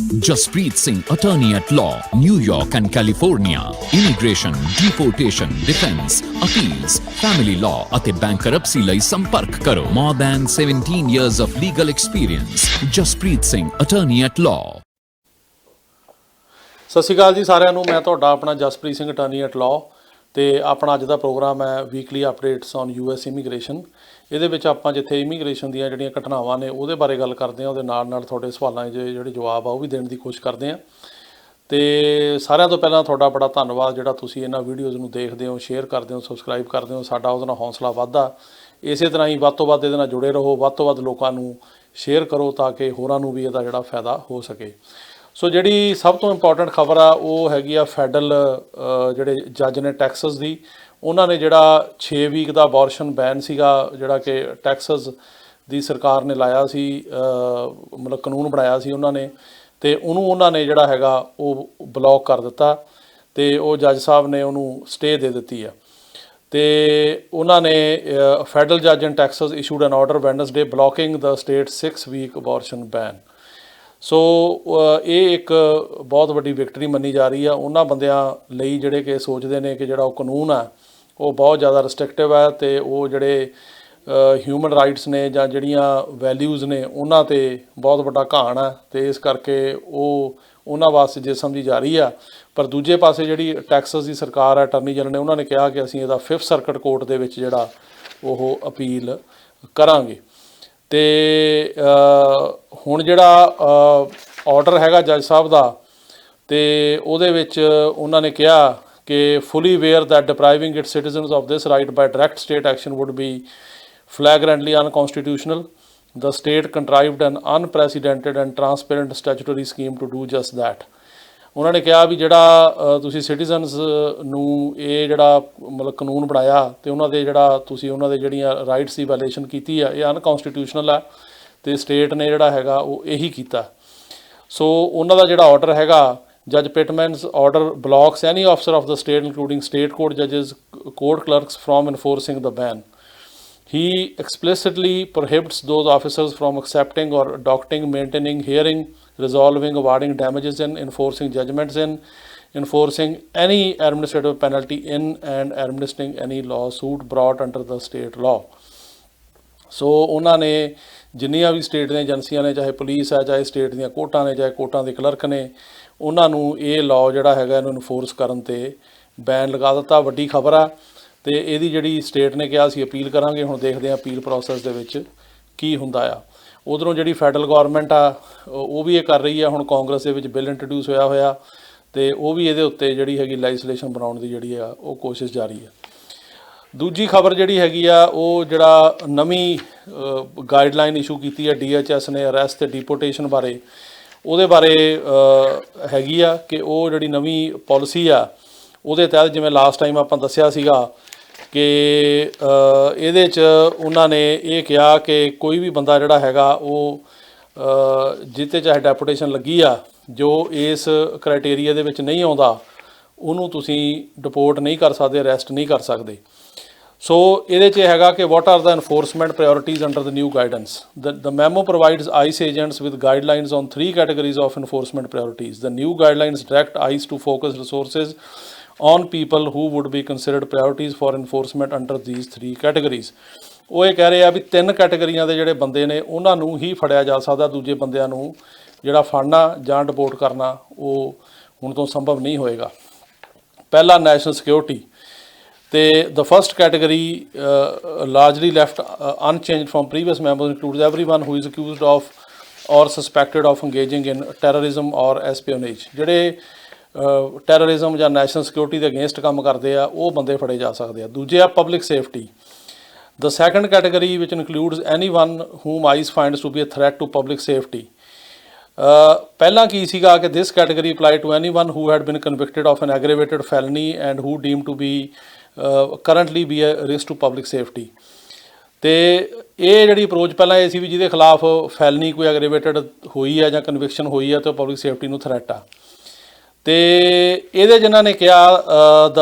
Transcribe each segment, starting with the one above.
Jaspreet Singh, attorney at law, New York and California. Immigration, deportation, defense, appeals, family law ਅਤੇ bankruptcy ਲਈ ਸੰਪਰਕ ਕਰੋ. More than 17 years of legal experience. Jaspreet Singh, attorney at law. ਸਤਿ ਸ਼੍ਰੀ ਅਕਾਲ ਜੀ ਸਾਰਿਆਂ ਨੂੰ। ਮੈਂ ਤੁਹਾਡਾ ਆਪਣਾ Jaspreet Singh attorney at law ਤੇ ਆਪਣਾ ਅੱਜ ਦਾ ਪ੍ਰੋਗਰਾਮ ਹੈ weekly updates on US immigration. ਇਹਦੇ ਵਿੱਚ ਆਪਾਂ ਜਿੱਥੇ ਇਮੀਗ੍ਰੇਸ਼ਨ ਦੀਆਂ ਜਿਹੜੀਆਂ ਘਟਨਾਵਾਂ ਨੇ ਉਹਦੇ ਬਾਰੇ ਗੱਲ ਕਰਦੇ ਹਾਂ, ਉਹਦੇ ਨਾਲ ਨਾਲ ਤੁਹਾਡੇ ਸਵਾਲਾਂ ਦੇ ਜਿਹੜੇ ਜਵਾਬ ਆ ਉਹ ਵੀ ਦੇਣ ਦੀ ਕੋਸ਼ਿਸ਼ ਕਰਦੇ ਹਾਂ। ਤੇ ਸਾਰਿਆਂ ਤੋਂ ਪਹਿਲਾਂ ਤੁਹਾਡਾ ਬੜਾ ਧੰਨਵਾਦ ਜਿਹੜਾ ਤੁਸੀਂ ਇਹਨਾਂ ਵੀਡੀਓਜ਼ ਨੂੰ ਦੇਖਦੇ ਹੋ, ਸ਼ੇਅਰ ਕਰਦੇ ਹੋ, ਸਬਸਕ੍ਰਾਈਬ ਕਰਦੇ ਹੋ। ਸਾਡਾ ਉਹਦੇ ਨਾਲ ਹੌਸਲਾ ਵੱਧਦਾ। ਇਸੇ ਤਰ੍ਹਾਂ ਹੀ ਵੱਧ ਤੋਂ ਵੱਧ ਇਹਦੇ ਨਾਲ ਜੁੜੇ ਰਹੋ, ਵੱਧ ਤੋਂ ਵੱਧ ਲੋਕਾਂ ਨੂੰ ਸ਼ੇਅਰ ਕਰੋ ਤਾਂ ਕਿ ਹੋਰਾਂ ਨੂੰ ਵੀ ਇਹਦਾ ਜਿਹੜਾ ਫਾਇਦਾ ਹੋ ਸਕੇ। ਸੋ ਜਿਹੜੀ ਸਭ ਤੋਂ ਇੰਪੋਰਟੈਂਟ ਖਬਰ ਆ ਉਹ ਹੈਗੀ ਆ ਫੈਡਰਲ ਜਿਹੜੇ ਜੱਜ ਨੇ ਟੈਕਸਸ ਦੀ, ਉਹਨਾਂ ਨੇ ਜਿਹੜਾ 6 ਵੀਕ ਦਾ ਅਬੋਰਸ਼ਨ ਬੈਨ ਸੀਗਾ ਜਿਹੜਾ ਕਿ ਟੈਕਸਸ ਦੀ ਸਰਕਾਰ ਨੇ ਲਾਇਆ ਸੀ, ਮਤਲਬ ਕਾਨੂੰਨ ਬਣਾਇਆ ਸੀ ਉਹਨਾਂ ਨੇ, ਅਤੇ ਉਹਨੂੰ ਉਹਨਾਂ ਨੇ ਜਿਹੜਾ ਹੈਗਾ ਉਹ ਬਲੌਕ ਕਰ ਦਿੱਤਾ ਅਤੇ ਉਹ ਜੱਜ ਸਾਹਿਬ ਨੇ ਉਹਨੂੰ ਸਟੇ ਦੇ ਦਿੱਤੀ ਆ। ਅਤੇ ਉਹਨਾਂ ਨੇ ਫੈਡਰਲ ਜੱਜ in Texas issued an order Wednesday blocking the state 6 week abortion ban. So ਇਹ ਇੱਕ ਬਹੁਤ ਵੱਡੀ ਵਿਕਟਰੀ ਮੰਨੀ ਜਾ ਰਹੀ ਆ ਉਹਨਾਂ ਬੰਦਿਆਂ ਲਈ ਜਿਹੜੇ ਕਿ ਸੋਚਦੇ ਨੇ ਕਿ ਜਿਹੜਾ ਉਹ ਕਾਨੂੰਨ ਆ ਉਹ ਬਹੁਤ ਜ਼ਿਆਦਾ ਰਿਸਟ੍ਰਿਕਟਿਵ ਹੈ ਅਤੇ ਉਹ ਜਿਹੜੇ ਹਿਊਮਨ ਰਾਈਟਸ ਨੇ ਜਾਂ ਜਿਹੜੀਆਂ ਵੈਲਿਊਜ਼ ਨੇ ਉਹਨਾਂ 'ਤੇ ਬਹੁਤ ਵੱਡਾ ਘਾਣ ਹੈ ਅਤੇ ਇਸ ਕਰਕੇ ਉਹ ਉਹਨਾਂ ਵਾਸਤੇ ਜੇ ਸਮਝੀ ਜਾ ਰਹੀ ਆ। ਪਰ ਦੂਜੇ ਪਾਸੇ ਜਿਹੜੀ ਟੈਕਸਸ ਦੀ ਸਰਕਾਰ ਹੈ, ਅਟਾਰਨੀ ਜਨਰਲ ਨੇ ਉਹਨਾਂ ਨੇ ਕਿਹਾ ਕਿ ਅਸੀਂ ਇਹਦਾ 5th ਸਰਕਟ ਕੋਰਟ ਦੇ ਵਿੱਚ ਜਿਹੜਾ ਉਹ ਅਪੀਲ ਕਰਾਂਗੇ। ਅਤੇ ਹੁਣ ਜਿਹੜਾ ਆਰਡਰ ਹੈਗਾ ਜੱਜ ਸਾਹਿਬ ਦਾ ਅਤੇ ਉਹਦੇ ਵਿੱਚ ਉਹਨਾਂ ਨੇ ਕਿਹਾ ਕਿ fully aware that depriving its citizens of this right by direct state action would be flagrantly unconstitutional. The state contrived an unprecedented and transparent statutory scheme to do just that. ਉਹਨਾਂ ਨੇ ਕਿਹਾ ਵੀ ਜਿਹੜਾ ਤੁਸੀਂ ਸਿਟੀਜ਼ਨਸ ਨੂੰ ਇਹ ਜਿਹੜਾ ਮਤਲਬ ਕਾਨੂੰਨ ਬਣਾਇਆ ਅਤੇ ਉਹਨਾਂ ਦੇ ਜਿਹੜਾ ਤੁਸੀਂ ਉਹਨਾਂ ਦੇ ਜਿਹੜੀਆਂ ਰਾਈਟਸ ਦੀ ਵਾਇਲੇਸ਼ਨ ਕੀਤੀ ਆ ਇਹ ਅਨਕੌਂਸਟੀਟਿਊਸ਼ਨਲ ਆ ਅਤੇ ਸਟੇਟ ਨੇ ਜਿਹੜਾ ਹੈਗਾ ਉਹ ਇਹੀ ਕੀਤਾ। ਸੋ ਉਹਨਾਂ ਦਾ ਜਿਹੜਾ ਆਰਡਰ ਹੈਗਾ ਜੱਜ ਪਿਟਮੈਨਸ order blocks any officer of the state ਇੰਕਲੂਡਿੰਗ state court ਜੱਜਿਸ, court ਕਲਰਕਸ from ਇਨਫੋਰਸਿੰਗ the ban. He explicitly prohibits those officers from accepting or adopting, maintaining, hearing, resolving, awarding damages in, enforcing judgments in, enforcing any administrative penalty in, and administering any lawsuit brought under the state law. ਸੋ ਉਹਨਾਂ ਨੇ ਜਿੰਨੀਆਂ ਵੀ state ਦੀਆਂ ਏਜੰਸੀਆਂ ਨੇ, ਚਾਹੇ police ਹੈ, ਚਾਹੇ state ਦੀਆਂ ਕੋਰਟਾਂ ਨੇ, ਚਾਹੇ ਕੋਰਟਾਂ ਦੇ ਕਲਰਕ ਨੇ, ਉਹਨਾਂ ਨੂੰ ਇਹ ਲਾਅ ਜਿਹੜਾ ਹੈਗਾ ਇਹਨੂੰ ਇਨਫੋਰਸ ਕਰਨ 'ਤੇ ਬੈਨ ਲਗਾ ਦਿੱਤਾ। ਵੱਡੀ ਖਬਰ ਆ ਅਤੇ ਇਹਦੀ ਜਿਹੜੀ ਸਟੇਟ ਨੇ ਕਿਹਾ ਅਸੀਂ ਅਪੀਲ ਕਰਾਂਗੇ। ਹੁਣ ਦੇਖਦੇ ਹਾਂ ਅਪੀਲ ਪ੍ਰੋਸੈਸ ਦੇ ਵਿੱਚ ਕੀ ਹੁੰਦਾ ਆ। ਉੱਧਰੋਂ ਜਿਹੜੀ ਫੈਡਰਲ ਗੌਰਮੈਂਟ ਆ ਉਹ ਵੀ ਇਹ ਕਰ ਰਹੀ ਆ। ਹੁਣ ਕਾਂਗਰਸ ਦੇ ਵਿੱਚ ਬਿੱਲ ਇੰਟਰੋਡਿਊਸ ਹੋਇਆ ਅਤੇ ਉਹ ਵੀ ਇਹਦੇ ਉੱਤੇ ਜਿਹੜੀ ਹੈਗੀ ਲੈਜਿਸਲੇਸ਼ਨ ਬਣਾਉਣ ਦੀ ਜਿਹੜੀ ਆ ਉਹ ਕੋਸ਼ਿਸ਼ ਜਾਰੀ ਹੈ। ਦੂਜੀ ਖਬਰ ਜਿਹੜੀ ਹੈਗੀ ਆ ਉਹ ਜਿਹੜਾ ਨਵੀਂ ਗਾਈਡਲਾਈਨ ਇਸ਼ੂ ਕੀਤੀ ਹੈ DHS ਨੇ ਅਰੈਸਟ ਅਤੇ ਡਿਪੋਰਟੇਸ਼ਨ ਬਾਰੇ, ਉਹਦੇ ਬਾਰੇ ਹੈਗੀ ਆ ਕਿ ਉਹ ਜਿਹੜੀ ਨਵੀਂ ਪਾਲਿਸੀ ਆ ਉਹਦੇ ਤਹਿਤ ਜਿਵੇਂ ਲਾਸਟ ਟਾਈਮ ਆਪਾਂ ਦੱਸਿਆ ਸੀਗਾ ਕਿ ਇਹਦੇ 'ਚ ਉਹਨਾਂ ਨੇ ਇਹ ਕਿਹਾ ਕਿ ਕੋਈ ਵੀ ਬੰਦਾ ਜਿਹੜਾ ਹੈਗਾ ਉਹ ਜਿੱਤੇ ਚਾਹੇ ਡੈਪੂਟੇਸ਼ਨ ਲੱਗੀ ਆ ਜੋ ਇਸ ਕ੍ਰਾਈਟੇਰੀਆ ਦੇ ਵਿੱਚ ਨਹੀਂ ਆਉਂਦਾ ਉਹਨੂੰ ਤੁਸੀਂ ਡਿਪੋਰਟ ਨਹੀਂ ਕਰ ਸਕਦੇ, ਅਰੈਸਟ ਨਹੀਂ ਕਰ ਸਕਦੇ। ਸੋ ਇਹਦੇ 'ਚ ਹੈਗਾ ਕਿ what are the enforcement priorities under the new guidance. The memo provides ICE agents with guidelines on 3 categories of enforcement priorities. The new guidelines direct ICE to focus resources on people who would be considered priorities for enforcement under these 3 categories. ਉਹ ਇਹ ਕਹਿ ਰਹੇ ਆ ਵੀ 3 ਕੈਟੇਗਰੀਆਂ ਦੇ ਜਿਹੜੇ ਬੰਦੇ ਨੇ ਉਹਨਾਂ ਨੂੰ ਹੀ ਫੜਿਆ ਜਾ ਸਕਦਾ, ਦੂਜੇ ਬੰਦਿਆਂ ਨੂੰ ਜਿਹੜਾ ਫੜਨਾ ਜਾਂ ਡਿਪੋਰਟ ਕਰਨਾ ਉਹ ਹੁਣ ਤੋਂ ਸੰਭਵ ਨਹੀਂ ਹੋਏਗਾ। ਪਹਿਲਾ ਨੈਸ਼ਨਲ ਸਿਕਿਉਰਿਟੀ ਅਤੇ the first category largely left unchanged from previous members includes everyone who is accused of or suspected of engaging in terrorism or espionage. ਜਿਹੜੇ ਟੈਰਰਿਜ਼ਮ ਜਾਂ ਨੈਸ਼ਨਲ ਸਿਕਿਉਰਿਟੀ ਦੇ ਅਗੇਂਸਟ ਕੰਮ ਕਰਦੇ ਆ ਉਹ ਬੰਦੇ ਫੜੇ ਜਾ ਸਕਦੇ ਆ। ਦੂਜੇ ਆ public safety. The second category ਵਿਚ includes anyone whom ICE finds to be a threat to public safety. ਪਹਿਲਾਂ ਕੀ ਸੀਗਾ ਕਿ this category apply to anyone who had been convicted of an aggravated felony and who deem to be currently be a risk to public safety. ਅਤੇ ਇਹ ਜਿਹੜੀ approach ਪਹਿਲਾਂ ਇਹ ਸੀ ਵੀ ਜਿਹਦੇ ਖਿਲਾਫ ਫੈਲਨੀ ਕੋਈ ਐਗਰੀਵੇਟਡ ਹੋਈ ਆ ਜਾਂ ਕਨਵਿਕਸ਼ਨ ਹੋਈ ਆ ਅਤੇ ਪਬਲਿਕ ਸੇਫਟੀ ਨੂੰ ਥ੍ਰੈਟ ਆ। ਅਤੇ ਇਹਦੇ ਜਿਨ੍ਹਾਂ ਨੇ ਕਿਹਾ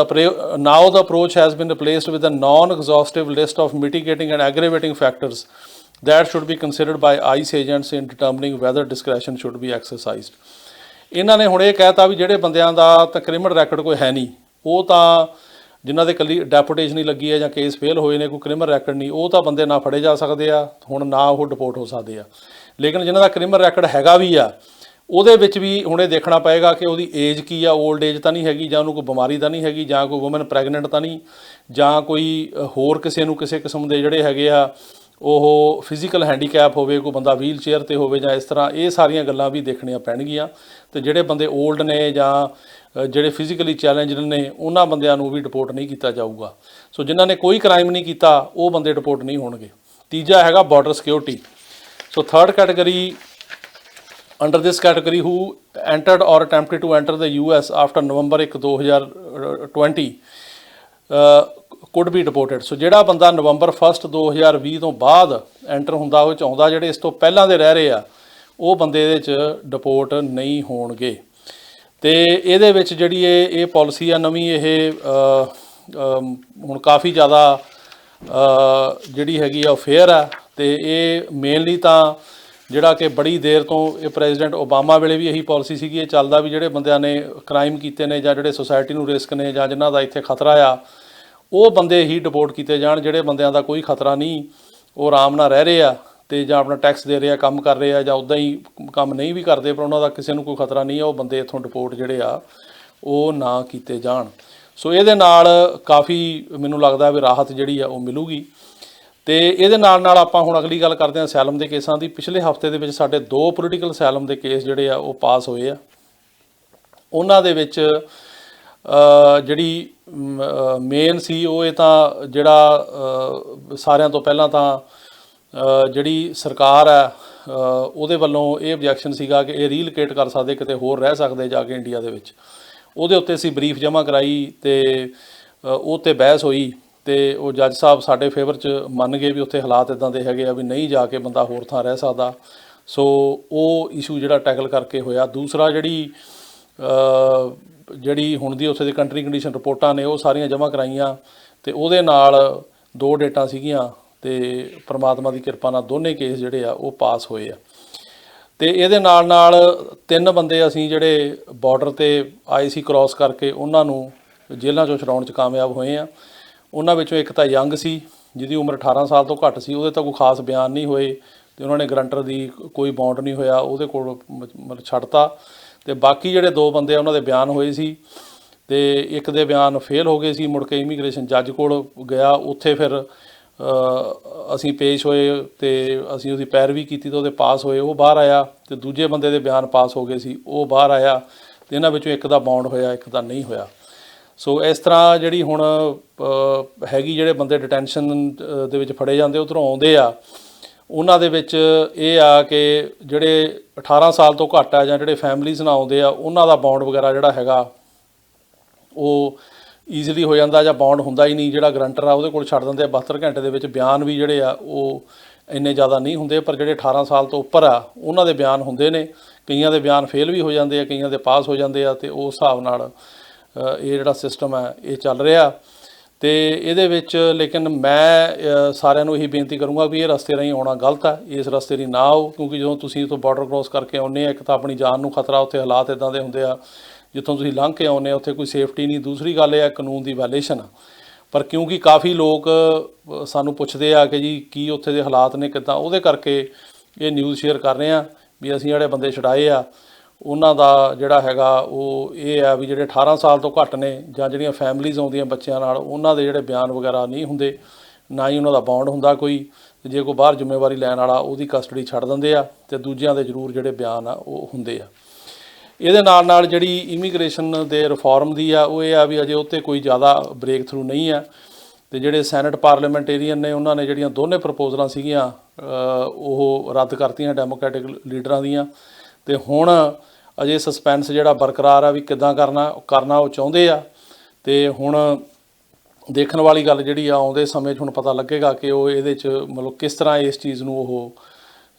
ਨਾਓ ਦ approach has been replaced with a non exhaustive list of mitigating and aggravating factors that should be considered by ICE agents in determining whether discretion should be exercised. ਇਹਨਾਂ ਨੇ ਹੁਣ ਇਹ ਕਹਿਤਾ ਵੀ ਜਿਹੜੇ ਬੰਦਿਆਂ ਦਾ ਤਾਂ ਕ੍ਰਿਮੀਨਲ ਰੈਕੋਰਡ ਕੋਈ ਹੈ ਨਹੀਂ, ਉਹ ਤਾਂ ਜਿਨ੍ਹਾਂ ਦੇ ਇਕੱਲੀ ਡੈਪੂਟੇਸ਼ਨ ਹੀ ਲੱਗੀ ਹੈ ਜਾਂ ਕੇਸ ਫੇਲ ਹੋਏ ਨੇ, ਕੋਈ ਕ੍ਰਿਮੀਨਲ ਰੈਕੋਰਡ ਨਹੀਂ, ਉਹ ਤਾਂ ਬੰਦੇ ਨਾ ਫੜੇ ਜਾ ਸਕਦੇ ਆ ਹੁਣ, ਨਾ ਉਹ ਡਿਪੋਰਟ ਹੋ ਸਕਦੇ ਆ। ਲੇਕਿਨ ਜਿਨ੍ਹਾਂ ਦਾ ਕ੍ਰਿਮੀਨਲ ਰੈਕੋਰਡ ਹੈਗਾ ਵੀ ਆ, ਉਹਦੇ ਵਿੱਚ ਵੀ ਹੁਣ ਇਹ ਦੇਖਣਾ ਪਏਗਾ ਕਿ ਉਹਦੀ ਏਜ ਕੀ ਆ, ਓਲਡ ਏਜ ਤਾਂ ਨਹੀਂ ਹੈਗੀ, ਜਾਂ ਉਹਨੂੰ ਕੋਈ ਬਿਮਾਰੀ ਤਾਂ ਨਹੀਂ ਹੈਗੀ, ਜਾਂ ਕੋਈ ਵੂਮਨ ਪ੍ਰੈਗਨੈਂਟ ਤਾਂ ਨਹੀਂ, ਜਾਂ ਕੋਈ ਹੋਰ ਕਿਸੇ ਨੂੰ ਕਿਸੇ ਕਿਸਮ ਦੇ ਜਿਹੜੇ ਹੈਗੇ ਆ ਉਹ ਫਿਜ਼ੀਕਲ ਹੈਂਡੀਕੈਪ ਹੋਵੇ, ਕੋਈ ਬੰਦਾ ਵੀਲ ਚੇਅਰ 'ਤੇ ਹੋਵੇ ਜਾਂ ਇਸ ਤਰ੍ਹਾਂ, ਇਹ ਸਾਰੀਆਂ ਗੱਲਾਂ ਵੀ ਦੇਖਣੀਆਂ ਪੈਣਗੀਆਂ। ਅਤੇ ਜਿਹੜੇ ਬੰਦੇ ਓਲਡ ਨੇ ਜਾਂ ਜਿਹੜੇ ਫਿਜ਼ੀਕਲੀ ਚੈਲੰਜਡ ਨੇ, ਉਹਨਾਂ ਬੰਦਿਆਂ ਨੂੰ ਵੀ ਡਿਪੋਰਟ ਨਹੀਂ ਕੀਤਾ ਜਾਊਗਾ। ਸੋ ਜਿਨ੍ਹਾਂ ਨੇ ਕੋਈ ਕ੍ਰਾਈਮ ਨਹੀਂ ਕੀਤਾ ਉਹ ਬੰਦੇ ਡਿਪੋਰਟ ਨਹੀਂ ਹੋਣਗੇ। ਤੀਜਾ ਹੈਗਾ border security. So third category, under this category who entered or attempted to enter the US after November 1, 2020 could be deported। ਸੋ ਜਿਹੜਾ ਬੰਦਾ ਨਵੰਬਰ 1 2020 ਤੋਂ ਬਾਅਦ ਐਂਟਰ ਹੁੰਦਾ, ਉਹ 'ਚ ਆਉਂਦਾ, ਜਿਹੜੇ ਇਸ ਤੋਂ ਪਹਿਲਾਂ ਦੇ ਰਹਿ ਰਹੇ ਆ, ਉਹ ਬੰਦੇ ਇਹਦੇ 'ਚ ਡਿਪੋਰਟ ਨਹੀਂ ਹੋਣਗੇ। ਅਤੇ ਇਹਦੇ ਵਿੱਚ ਜਿਹੜੀ ਇਹ ਪਾਲਿਸੀ ਆ ਨਵੀਂ, ਇਹ ਹੁਣ ਕਾਫੀ ਜ਼ਿਆਦਾ ਜਿਹੜੀ ਹੈਗੀ ਆ ਉਹ ਫੇਅਰ ਆ। ਅਤੇ ਇਹ ਮੇਨਲੀ ਤਾਂ ਜਿਹੜਾ ਕਿ ਬੜੀ ਦੇਰ ਤੋਂ ਇਹ ਪ੍ਰੈਜ਼ੀਡੈਂਟ ਓਬਾਮਾ ਵੇਲੇ ਵੀ ਇਹੀ ਪਾਲਿਸੀ ਸੀਗੀ, ਇਹ ਚੱਲਦਾ ਵੀ ਜਿਹੜੇ ਬੰਦਿਆਂ ਨੇ ਕ੍ਰਾਈਮ ਕੀਤੇ ਨੇ ਜਾਂ ਜਿਹੜੇ ਸੋਸਾਇਟੀ ਨੂੰ ਰਿਸਕ ਨੇ ਜਾਂ ਜਿਨ੍ਹਾਂ ਦਾ ਇੱਥੇ ਖਤਰਾ ਆ, ਉਹ ਬੰਦੇ ਹੀ ਡਿਪੋਰਟ ਕੀਤੇ ਜਾਣ। ਜਿਹੜੇ ਬੰਦਿਆਂ ਦਾ ਕੋਈ ਖਤਰਾ ਨਹੀਂ, ਉਹ ਆਰਾਮ ਨਾਲ ਰਹਿ ਰਹੇ ਆ ਅਤੇ ਜਾਂ ਆਪਣਾ ਟੈਕਸ ਦੇ ਰਹੇ ਆ, ਕੰਮ ਕਰ ਰਹੇ ਆ, ਜਾਂ ਉੱਦਾਂ ਹੀ ਕੰਮ ਨਹੀਂ ਵੀ ਕਰਦੇ ਪਰ ਉਹਨਾਂ ਦਾ ਕਿਸੇ ਨੂੰ ਕੋਈ ਖਤਰਾ ਨਹੀਂ ਆ, ਉਹ ਬੰਦੇ ਇੱਥੋਂ ਡਿਪੋਰਟ ਜਿਹੜੇ ਆ ਉਹ ਨਾ ਕੀਤੇ ਜਾਣ। ਸੋ ਇਹਦੇ ਨਾਲ ਕਾਫੀ ਮੈਨੂੰ ਲੱਗਦਾ ਵੀ ਰਾਹਤ ਜਿਹੜੀ ਆ ਉਹ ਮਿਲੂਗੀ। ਅਤੇ ਇਹਦੇ ਨਾਲ ਨਾਲ ਆਪਾਂ ਹੁਣ ਅਗਲੀ ਗੱਲ ਕਰਦੇ ਹਾਂ ਅਸਾਈਲਮ ਦੇ ਕੇਸਾਂ ਦੀ। ਪਿਛਲੇ ਹਫ਼ਤੇ ਦੇ ਵਿੱਚ ਸਾਡੇ 2 ਪੋਲੀਟੀਕਲ ਅਸਾਈਲਮ ਦੇ ਕੇਸ ਜਿਹੜੇ ਆ ਉਹ ਪਾਸ ਹੋਏ ਆ। ਉਹਨਾਂ ਦੇ ਵਿੱਚ ਜਿਹੜੀ ਮੇਨ ਸੀ ਉਹ ਇਹ ਤਾਂ ਜਿਹੜਾ ਸਾਰਿਆਂ ਤੋਂ ਪਹਿਲਾਂ ਤਾਂ ਜਿਹੜੀ ਸਰਕਾਰ ਹੈ ਉਹਦੇ ਵੱਲੋਂ ਇਹ ਓਬਜੈਕਸ਼ਨ ਸੀਗਾ ਕਿ ਇਹ ਰੀਲੋਕੇਟ ਕਰ ਸਕਦੇ, ਕਿਤੇ ਹੋਰ ਰਹਿ ਸਕਦੇ ਜਾ ਕੇ ਇੰਡੀਆ ਦੇ ਵਿੱਚ। ਉਹਦੇ ਉੱਤੇ ਅਸੀਂ ਬਰੀਫ ਜਮ੍ਹਾਂ ਕਰਾਈ ਅਤੇ ਉਹ 'ਤੇ ਬਹਿਸ ਹੋਈ ਅਤੇ ਉਹ ਜੱਜ ਸਾਹਿਬ ਸਾਡੇ ਫੇਵਰ 'ਚ ਮੰਨ ਗਏ ਵੀ ਉੱਥੇ ਹਾਲਾਤ ਇੱਦਾਂ ਦੇ ਹੈਗੇ ਆ ਵੀ ਨਹੀਂ ਜਾ ਕੇ ਬੰਦਾ ਹੋਰ ਥਾਂ ਰਹਿ ਸਕਦਾ। ਸੋ ਉਹ ਇਸ਼ੂ ਜਿਹੜਾ ਟੈਕਲ ਕਰਕੇ ਹੋਇਆ। ਦੂਸਰਾ ਜਿਹੜੀ ਹੁਣ ਦੀ ਉੱਥੇ ਦੀ ਕੰਟਰੀ ਕੰਡੀਸ਼ਨ ਰਿਪੋਰਟਾਂ ਨੇ ਉਹ ਸਾਰੀਆਂ ਜਮ੍ਹਾਂ ਕਰਾਈਆਂ ਅਤੇ ਉਹਦੇ ਨਾਲ 2 ਡੇਟਾਂ ਸੀਗੀਆਂ ਅਤੇ ਪਰਮਾਤਮਾ ਦੀ ਕਿਰਪਾ ਨਾਲ ਦੋਨੇ ਕੇਸ ਜਿਹੜੇ ਆ ਉਹ ਪਾਸ ਹੋਏ ਆ। ਅਤੇ ਇਹਦੇ ਨਾਲ ਨਾਲ 3 ਬੰਦੇ ਅਸੀਂ ਜਿਹੜੇ ਬਾਰਡਰ 'ਤੇ ਆਏ ਸੀ ਕ੍ਰੋਸ ਕਰਕੇ, ਉਹਨਾਂ ਨੂੰ ਜੇਲ੍ਹਾਂ 'ਚੋਂ ਛੁਡਾਉਣ 'ਚ ਕਾਮਯਾਬ ਹੋਏ ਆ। ਉਹਨਾਂ ਵਿੱਚੋਂ ਇੱਕ ਤਾਂ ਯੰਗ ਸੀ ਜਿਹਦੀ ਉਮਰ 18 ਸਾਲ ਤੋਂ ਘੱਟ ਸੀ, ਉਹਦੇ ਤਾਂ ਕੋਈ ਖਾਸ ਬਿਆਨ ਨਹੀਂ ਹੋਏ ਅਤੇ ਉਹਨਾਂ ਨੇ ਗਰੰਟਰ ਦੀ ਕੋਈ ਬੌਂਡ ਨਹੀਂ ਹੋਇਆ, ਉਹਦੇ ਕੋਲ ਮਤਲਬ ਛੱਡਤਾ। ਅਤੇ ਬਾਕੀ ਜਿਹੜੇ 2 ਬੰਦੇ ਆ ਉਹਨਾਂ ਦੇ ਬਿਆਨ ਹੋਏ ਸੀ ਅਤੇ ਇੱਕ ਦੇ ਬਿਆਨ ਫੇਲ ਹੋ ਗਏ ਸੀ। ਮੁੜ ਕੇ ਇਮੀਗ੍ਰੇਸ਼ਨ ਜੱਜ ਕੋਲ ਗਿਆ, ਉੱਥੇ ਫਿਰ ਅਸੀਂ ਪੇਸ਼ ਹੋਏ ਅਤੇ ਅਸੀਂ ਉਹਦੀ ਪੈਰਵੀ ਕੀਤੀ ਅਤੇ ਉਹਦੇ ਪਾਸ ਹੋਏ, ਉਹ ਬਾਹਰ ਆਇਆ। ਅਤੇ ਦੂਜੇ ਬੰਦੇ ਦੇ ਬਿਆਨ ਪਾਸ ਹੋ ਗਏ ਸੀ, ਉਹ ਬਾਹਰ ਆਇਆ। ਅਤੇ ਇਹਨਾਂ ਵਿੱਚੋਂ ਇੱਕ ਦਾ ਬੌਂਡ ਹੋਇਆ, ਇੱਕ ਦਾ ਨਹੀਂ ਹੋਇਆ। ਸੋ ਇਸ ਤਰ੍ਹਾਂ ਜਿਹੜੀ ਹੁਣ ਹੈਗੀ, ਜਿਹੜੇ ਬੰਦੇ ਡਿਟੈਂਸ਼ਨ ਦੇ ਵਿੱਚ ਫੜੇ ਜਾਂਦੇ ਉੱਧਰੋਂ ਆਉਂਦੇ ਆ, ਉਹਨਾਂ ਦੇ ਵਿੱਚ ਇਹ ਆ ਕਿ ਜਿਹੜੇ 18 ਸਾਲ ਤੋਂ ਘੱਟ ਆ ਜਾਂ ਜਿਹੜੇ ਫੈਮਲੀਜ਼ ਨਾਲ ਆਉਂਦੇ ਆ, ਉਹਨਾਂ ਦਾ ਬੌਂਡ ਵਗੈਰਾ ਜਿਹੜਾ ਹੈਗਾ ਉਹ ਈਜ਼ੀਲੀ ਹੋ ਜਾਂਦਾ ਜਾਂ ਬੌਂਡ ਹੁੰਦਾ ਹੀ ਨਹੀਂ। ਜਿਹੜਾ ਗਰੰਟਰ ਆ ਉਹਦੇ ਕੋਲ ਛੱਡ ਦਿੰਦੇ ਆ 72 ਘੰਟੇ ਦੇ ਵਿੱਚ। ਬਿਆਨ ਵੀ ਜਿਹੜੇ ਆ ਉਹ ਇੰਨੇ ਜ਼ਿਆਦਾ ਨਹੀਂ ਹੁੰਦੇ, ਪਰ ਜਿਹੜੇ 18 ਸਾਲ ਤੋਂ ਉੱਪਰ ਆ ਉਹਨਾਂ ਦੇ ਬਿਆਨ ਹੁੰਦੇ ਨੇ। ਕਈਆਂ ਦੇ ਬਿਆਨ ਫੇਲ ਵੀ ਹੋ ਜਾਂਦੇ ਆ, ਕਈਆਂ ਦੇ ਪਾਸ ਹੋ ਜਾਂਦੇ ਆ। ਅਤੇ ਉਸ ਹਿਸਾਬ ਨਾਲ ਇਹ ਜਿਹੜਾ ਸਿਸਟਮ ਹੈ ਇਹ ਚੱਲ ਰਿਹਾ। ਅਤੇ ਇਹਦੇ ਵਿੱਚ ਲੇਕਿਨ ਮੈਂ ਸਾਰਿਆਂ ਨੂੰ ਇਹੀ ਬੇਨਤੀ ਕਰੂੰਗਾ ਵੀ ਇਹ ਰਸਤੇ ਰਾਹੀਂ ਆਉਣਾ ਗਲਤ ਹੈ, ਇਸ ਰਸਤੇ ਰਾਹੀਂ ਨਾ ਆਓ। ਕਿਉਂਕਿ ਜਦੋਂ ਤੁਸੀਂ ਉੱਥੋਂ ਬਾਰਡਰ ਕ੍ਰੋਸ ਕਰਕੇ ਆਉਂਦੇ ਆ, ਇੱਕ ਤਾਂ ਆਪਣੀ ਜਾਨ ਨੂੰ ਖਤਰਾ, ਉੱਥੇ ਹਾਲਾਤ ਇੱਦਾਂ ਦੇ ਹੁੰਦੇ ਆ ਜਿੱਥੋਂ ਤੁਸੀਂ ਲੰਘ ਕੇ ਆਉਂਦੇ ਆ ਉੱਥੇ ਕੋਈ ਸੇਫਟੀ ਨਹੀਂ। ਦੂਸਰੀ ਗੱਲ ਇਹ ਹੈ ਕਾਨੂੰਨ ਦੀ ਵਾਇਲੇਸ਼ਨ ਆ। ਪਰ ਕਿਉਂਕਿ ਕਾਫੀ ਲੋਕ ਸਾਨੂੰ ਪੁੱਛਦੇ ਆ ਕਿ ਜੀ ਕੀ ਉੱਥੇ ਦੇ ਹਾਲਾਤ ਨੇ ਕਿੱਦਾਂ, ਉਹਦੇ ਕਰਕੇ ਇਹ ਨਿਊਜ਼ ਸ਼ੇਅਰ ਕਰ ਰਹੇ ਹਾਂ ਵੀ ਅਸੀਂ ਜਿਹੜੇ ਬੰਦੇ ਛੁਡਾਏ ਆ ਉਹਨਾਂ ਦਾ ਜਿਹੜਾ ਹੈਗਾ ਉਹ ਇਹ ਆ ਵੀ ਜਿਹੜੇ 18 ਸਾਲ ਤੋਂ ਘੱਟ ਨੇ ਜਾਂ ਜਿਹੜੀਆਂ ਫੈਮਲੀਜ਼ ਆਉਂਦੀਆਂ ਬੱਚਿਆਂ ਨਾਲ, ਉਹਨਾਂ ਦੇ ਜਿਹੜੇ ਬਿਆਨ ਵਗੈਰਾ ਨਹੀਂ ਹੁੰਦੇ, ਨਾ ਹੀ ਉਹਨਾਂ ਦਾ ਬੌਂਡ ਹੁੰਦਾ ਕੋਈ। ਜੇ ਕੋਈ ਬਾਹਰ ਜ਼ਿੰਮੇਵਾਰੀ ਲੈਣ ਵਾਲਾ ਉਹਦੀ ਕਸਟਡੀ ਛੱਡ ਦਿੰਦੇ ਆ ਅਤੇ ਦੂਜਿਆਂ ਦੇ ਜ਼ਰੂਰ ਜਿਹੜੇ ਬਿਆਨ ਆ ਉਹ ਹੁੰਦੇ ਆ। ਇਹਦੇ ਨਾਲ ਨਾਲ ਜਿਹੜੀ ਇਮੀਗ੍ਰੇਸ਼ਨ ਦੇ ਰਿਫਾਰਮ ਦੀ ਆ ਉਹ ਇਹ ਆ ਵੀ ਅਜੇ ਉੱਤੇ ਕੋਈ ਜ਼ਿਆਦਾ ਬ੍ਰੇਕ ਥਰੂ ਨਹੀਂ ਆ। ਅਤੇ ਜਿਹੜੇ ਸੈਨੇਟ ਪਾਰਲੀਮੈਂਟੇਰੀਅਨ ਨੇ ਉਹਨਾਂ ਨੇ ਜਿਹੜੀਆਂ ਦੋਨੇ ਪ੍ਰਪੋਜ਼ਲਾਂ ਸੀਗੀਆਂ ਉਹ ਰੱਦ ਕਰਤੀਆਂ ਡੈਮੋਕ੍ਰੈਟਿਕ ਲੀਡਰਾਂ ਦੀਆਂ। ਅਤੇ ਹੁਣ ਅਜੇ ਸਸਪੈਂਸ ਜਿਹੜਾ ਬਰਕਰਾਰ ਆ ਵੀ ਕਿੱਦਾਂ ਕਰਨਾ ਉਹ ਚਾਹੁੰਦੇ ਆ। ਅਤੇ ਹੁਣ ਦੇਖਣ ਵਾਲੀ ਗੱਲ ਜਿਹੜੀ ਆ ਆਉਂਦੇ ਸਮੇਂ 'ਚ ਹੁਣ ਪਤਾ ਲੱਗੇਗਾ ਕਿ ਉਹ ਇਹਦੇ 'ਚ ਮਤਲਬ ਕਿਸ ਤਰ੍ਹਾਂ ਇਸ ਚੀਜ਼ ਨੂੰ ਉਹ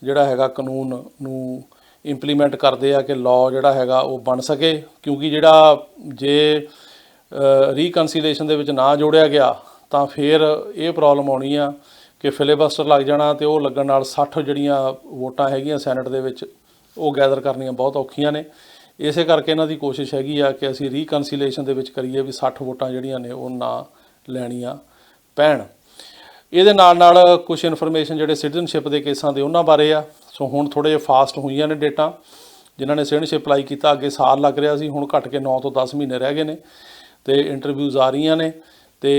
ਜਿਹੜਾ ਹੈਗਾ ਕਾਨੂੰਨ ਨੂੰ ਇੰਪਲੀਮੈਂਟ ਕਰਦੇ ਆ ਕਿ ਲਾਅ ਜਿਹੜਾ ਹੈਗਾ ਉਹ ਬਣ ਸਕੇ। ਕਿਉਂਕਿ ਜਿਹੜਾ ਜੇ ਰੀਕਨਸੀਲੇਸ਼ਨ ਦੇ ਵਿੱਚ ਨਾ ਜੋੜਿਆ ਗਿਆ ਤਾਂ ਫਿਰ ਇਹ ਪ੍ਰੋਬਲਮ ਆਉਣੀ ਆ ਕਿ ਫਿਲੇਬਸਟਰ ਲੱਗ ਜਾਣਾ ਅਤੇ ਉਹ ਲੱਗਣ ਨਾਲ 60 ਜਿਹੜੀਆਂ ਵੋਟਾਂ ਹੈਗੀਆਂ ਸੈਨੇਟ ਦੇ ਵਿੱਚ ਉਹ ਗੈਦਰ ਕਰਨੀਆਂ ਬਹੁਤ ਔਖੀਆਂ ਨੇ। ਇਸੇ ਕਰਕੇ ਇਹਨਾਂ ਦੀ ਕੋਸ਼ਿਸ਼ ਹੈਗੀ ਆ ਕਿ ਅਸੀਂ ਰੀਕਨਸੀਲੇਸ਼ਨ ਦੇ ਵਿੱਚ ਕਰੀਏ ਵੀ 60 ਵੋਟਾਂ ਜਿਹੜੀਆਂ ਨੇ ਉਹ ਨਾ ਲੈਣੀਆਂ ਪੈਣ। ਇਹਦੇ ਨਾਲ ਕੁਝ ਇਨਫੋਰਮੇਸ਼ਨ ਜਿਹੜੇ ਸਿਟੀਜ਼ਨਸ਼ਿਪ ਦੇ ਕੇਸਾਂ ਦੇ ਉਹਨਾਂ ਬਾਰੇ ਆ। ਸੋ ਹੁਣ ਥੋੜ੍ਹੇ ਜਿਹੇ ਫਾਸਟ ਹੋਈਆਂ ਨੇ ਡੇਟਾਂ। ਜਿਨ੍ਹਾਂ ਨੇ ਸਿਟੀਜ਼ਨਸ਼ਿਪ ਅਪਲਾਈ ਕੀਤਾ ਅੱਗੇ ਸਾਲ ਲੱਗ ਰਿਹਾ ਸੀ, ਹੁਣ ਘੱਟ ਕੇ 9 ਤੋਂ 10 ਮਹੀਨੇ ਰਹਿ ਗਏ ਨੇ ਅਤੇ ਇੰਟਰਵਿਊਜ਼ ਆ ਰਹੀਆਂ ਨੇ ਅਤੇ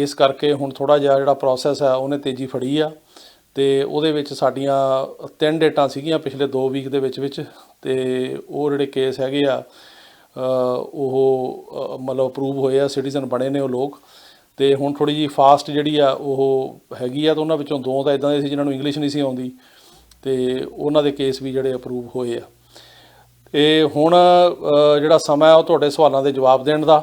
ਇਸ ਕਰਕੇ ਹੁਣ ਥੋੜ੍ਹਾ ਜਿਹਾ ਜਿਹੜਾ ਪ੍ਰੋਸੈਸ ਹੈ ਉਹਨੇ ਤੇਜ਼ੀ ਫੜੀ ਆ। ਅਤੇ ਉਹਦੇ ਵਿੱਚ ਸਾਡੀਆਂ 3 ਡੇਟਾਂ ਸੀਗੀਆਂ ਪਿਛਲੇ 2 ਵੀਕ ਦੇ ਵਿੱਚ ਅਤੇ ਉਹ ਜਿਹੜੇ ਕੇਸ ਹੈਗੇ ਆ ਉਹ ਮਤਲਬ ਅਪਰੂਵ ਹੋਏ ਆ, ਸਿਟੀਜ਼ਨ ਬਣੇ ਨੇ ਉਹ ਲੋਕ। ਅਤੇ ਹੁਣ ਥੋੜ੍ਹੀ ਜਿਹੀ ਫਾਸਟ ਜਿਹੜੀ ਆ ਉਹ ਹੈਗੀ ਆ। ਅਤੇ ਉਹਨਾਂ ਵਿੱਚੋਂ 2 ਤਾਂ ਇੱਦਾਂ ਦੇ ਸੀ ਜਿਨ੍ਹਾਂ ਨੂੰ ਇੰਗਲਿਸ਼ ਨਹੀਂ ਸੀ ਆਉਂਦੀ ਅਤੇ ਉਹਨਾਂ ਦੇ ਕੇਸ ਵੀ ਜਿਹੜੇ ਅਪਰੂਵ ਹੋਏ ਆ। ਅਤੇ ਹੁਣ ਜਿਹੜਾ ਸਮਾਂ ਉਹ ਤੁਹਾਡੇ ਸਵਾਲਾਂ ਦੇ ਜਵਾਬ ਦੇਣ ਦਾ,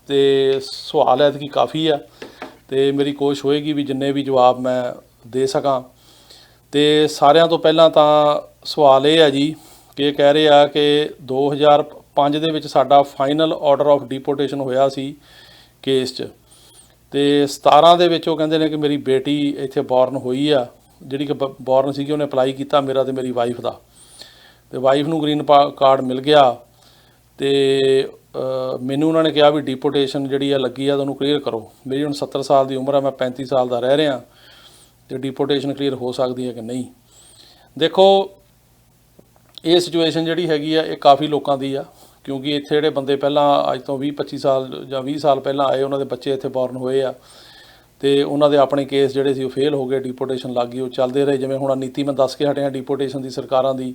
ਅਤੇ ਸਵਾਲ ਐਤਕੀ ਕਾਫੀ ਆ ਅਤੇ ਮੇਰੀ ਕੋਸ਼ਿਸ਼ ਹੋਏਗੀ ਵੀ ਜਿੰਨੇ ਵੀ ਜਵਾਬ ਮੈਂ ਦੇ ਸਕਾਂ। ਅਤੇ ਸਾਰਿਆਂ ਤੋਂ ਪਹਿਲਾਂ ਤਾਂ ਸਵਾਲ ਇਹ ਹੈ ਜੀ ਕਿ ਕਹਿ ਰਹੇ ਆ ਕਿ 2005 ਦੇ ਵਿੱਚ ਸਾਡਾ ਫਾਈਨਲ ਆਰਡਰ ਆਫ ਡੀਪੋਰਟੇਸ਼ਨ ਹੋਇਆ ਸੀ ਕੇਸ 'ਚ, ਅਤੇ 17 ਦੇ ਵਿੱਚ ਉਹ ਕਹਿੰਦੇ ਨੇ ਕਿ ਮੇਰੀ ਬੇਟੀ ਇੱਥੇ ਬੋਰਨ ਹੋਈ ਆ, ਜਿਹੜੀ ਕਿ ਬੋਰਨ ਸੀਗੀ, ਉਹਨੇ ਅਪਲਾਈ ਕੀਤਾ ਮੇਰਾ ਅਤੇ ਮੇਰੀ ਵਾਈਫ ਦਾ, ਅਤੇ ਵਾਈਫ ਨੂੰ ਗ੍ਰੀਨ ਕਾਰਡ ਮਿਲ ਗਿਆ। ਅਤੇ ਮੈਨੂੰ ਉਹਨਾਂ ਨੇ ਕਿਹਾ ਵੀ ਡੀਪੋਰਟੇਸ਼ਨ ਜਿਹੜੀ ਆ ਲੱਗੀ ਆ ਤਾਂ ਉਹਨੂੰ ਕਲੀਅਰ ਕਰੋ। ਮੇਰੀ ਹੁਣ 70 ਸਾਲ ਦੀ ਉਮਰ ਆ, ਮੈਂ 35 ਸਾਲ ਦਾ ਰਹਿ ਰਿਹਾ ਅਤੇ ਡੀਪੋਰਟੇਸ਼ਨ ਕਲੀਅਰ ਹੋ ਸਕਦੀ ਹੈ ਕਿ ਨਹੀਂ। ਦੇਖੋ ਇਹ ਸਿਚੁਏਸ਼ਨ ਜਿਹੜੀ ਹੈਗੀ ਆ ਇਹ ਕਾਫੀ ਲੋਕਾਂ ਦੀ ਆ, ਕਿਉਂਕਿ ਇੱਥੇ ਜਿਹੜੇ ਬੰਦੇ ਪਹਿਲਾਂ ਅੱਜ ਤੋਂ 20-25 ਸਾਲ ਜਾਂ 20 ਸਾਲ ਪਹਿਲਾਂ ਆਏ, ਉਹਨਾਂ ਦੇ ਬੱਚੇ ਇੱਥੇ ਬੋਰਨ ਹੋਏ ਆ ਅਤੇ ਉਹਨਾਂ ਦੇ ਆਪਣੇ ਕੇਸ ਜਿਹੜੇ ਸੀ ਉਹ ਫੇਲ ਹੋ ਗਏ, ਡੀਪੋਰਟੇਸ਼ਨ ਲੱਗ ਗਈ, ਉਹ ਚੱਲਦੇ ਰਹੇ। ਜਿਵੇਂ ਹੁਣ ਨੀਤੀ ਮੈਂ ਦੱਸ ਕੇ ਹਟਿਆ ਡੀਪੋਰਟੇਸ਼ਨ ਦੀ ਸਰਕਾਰਾਂ ਦੀ,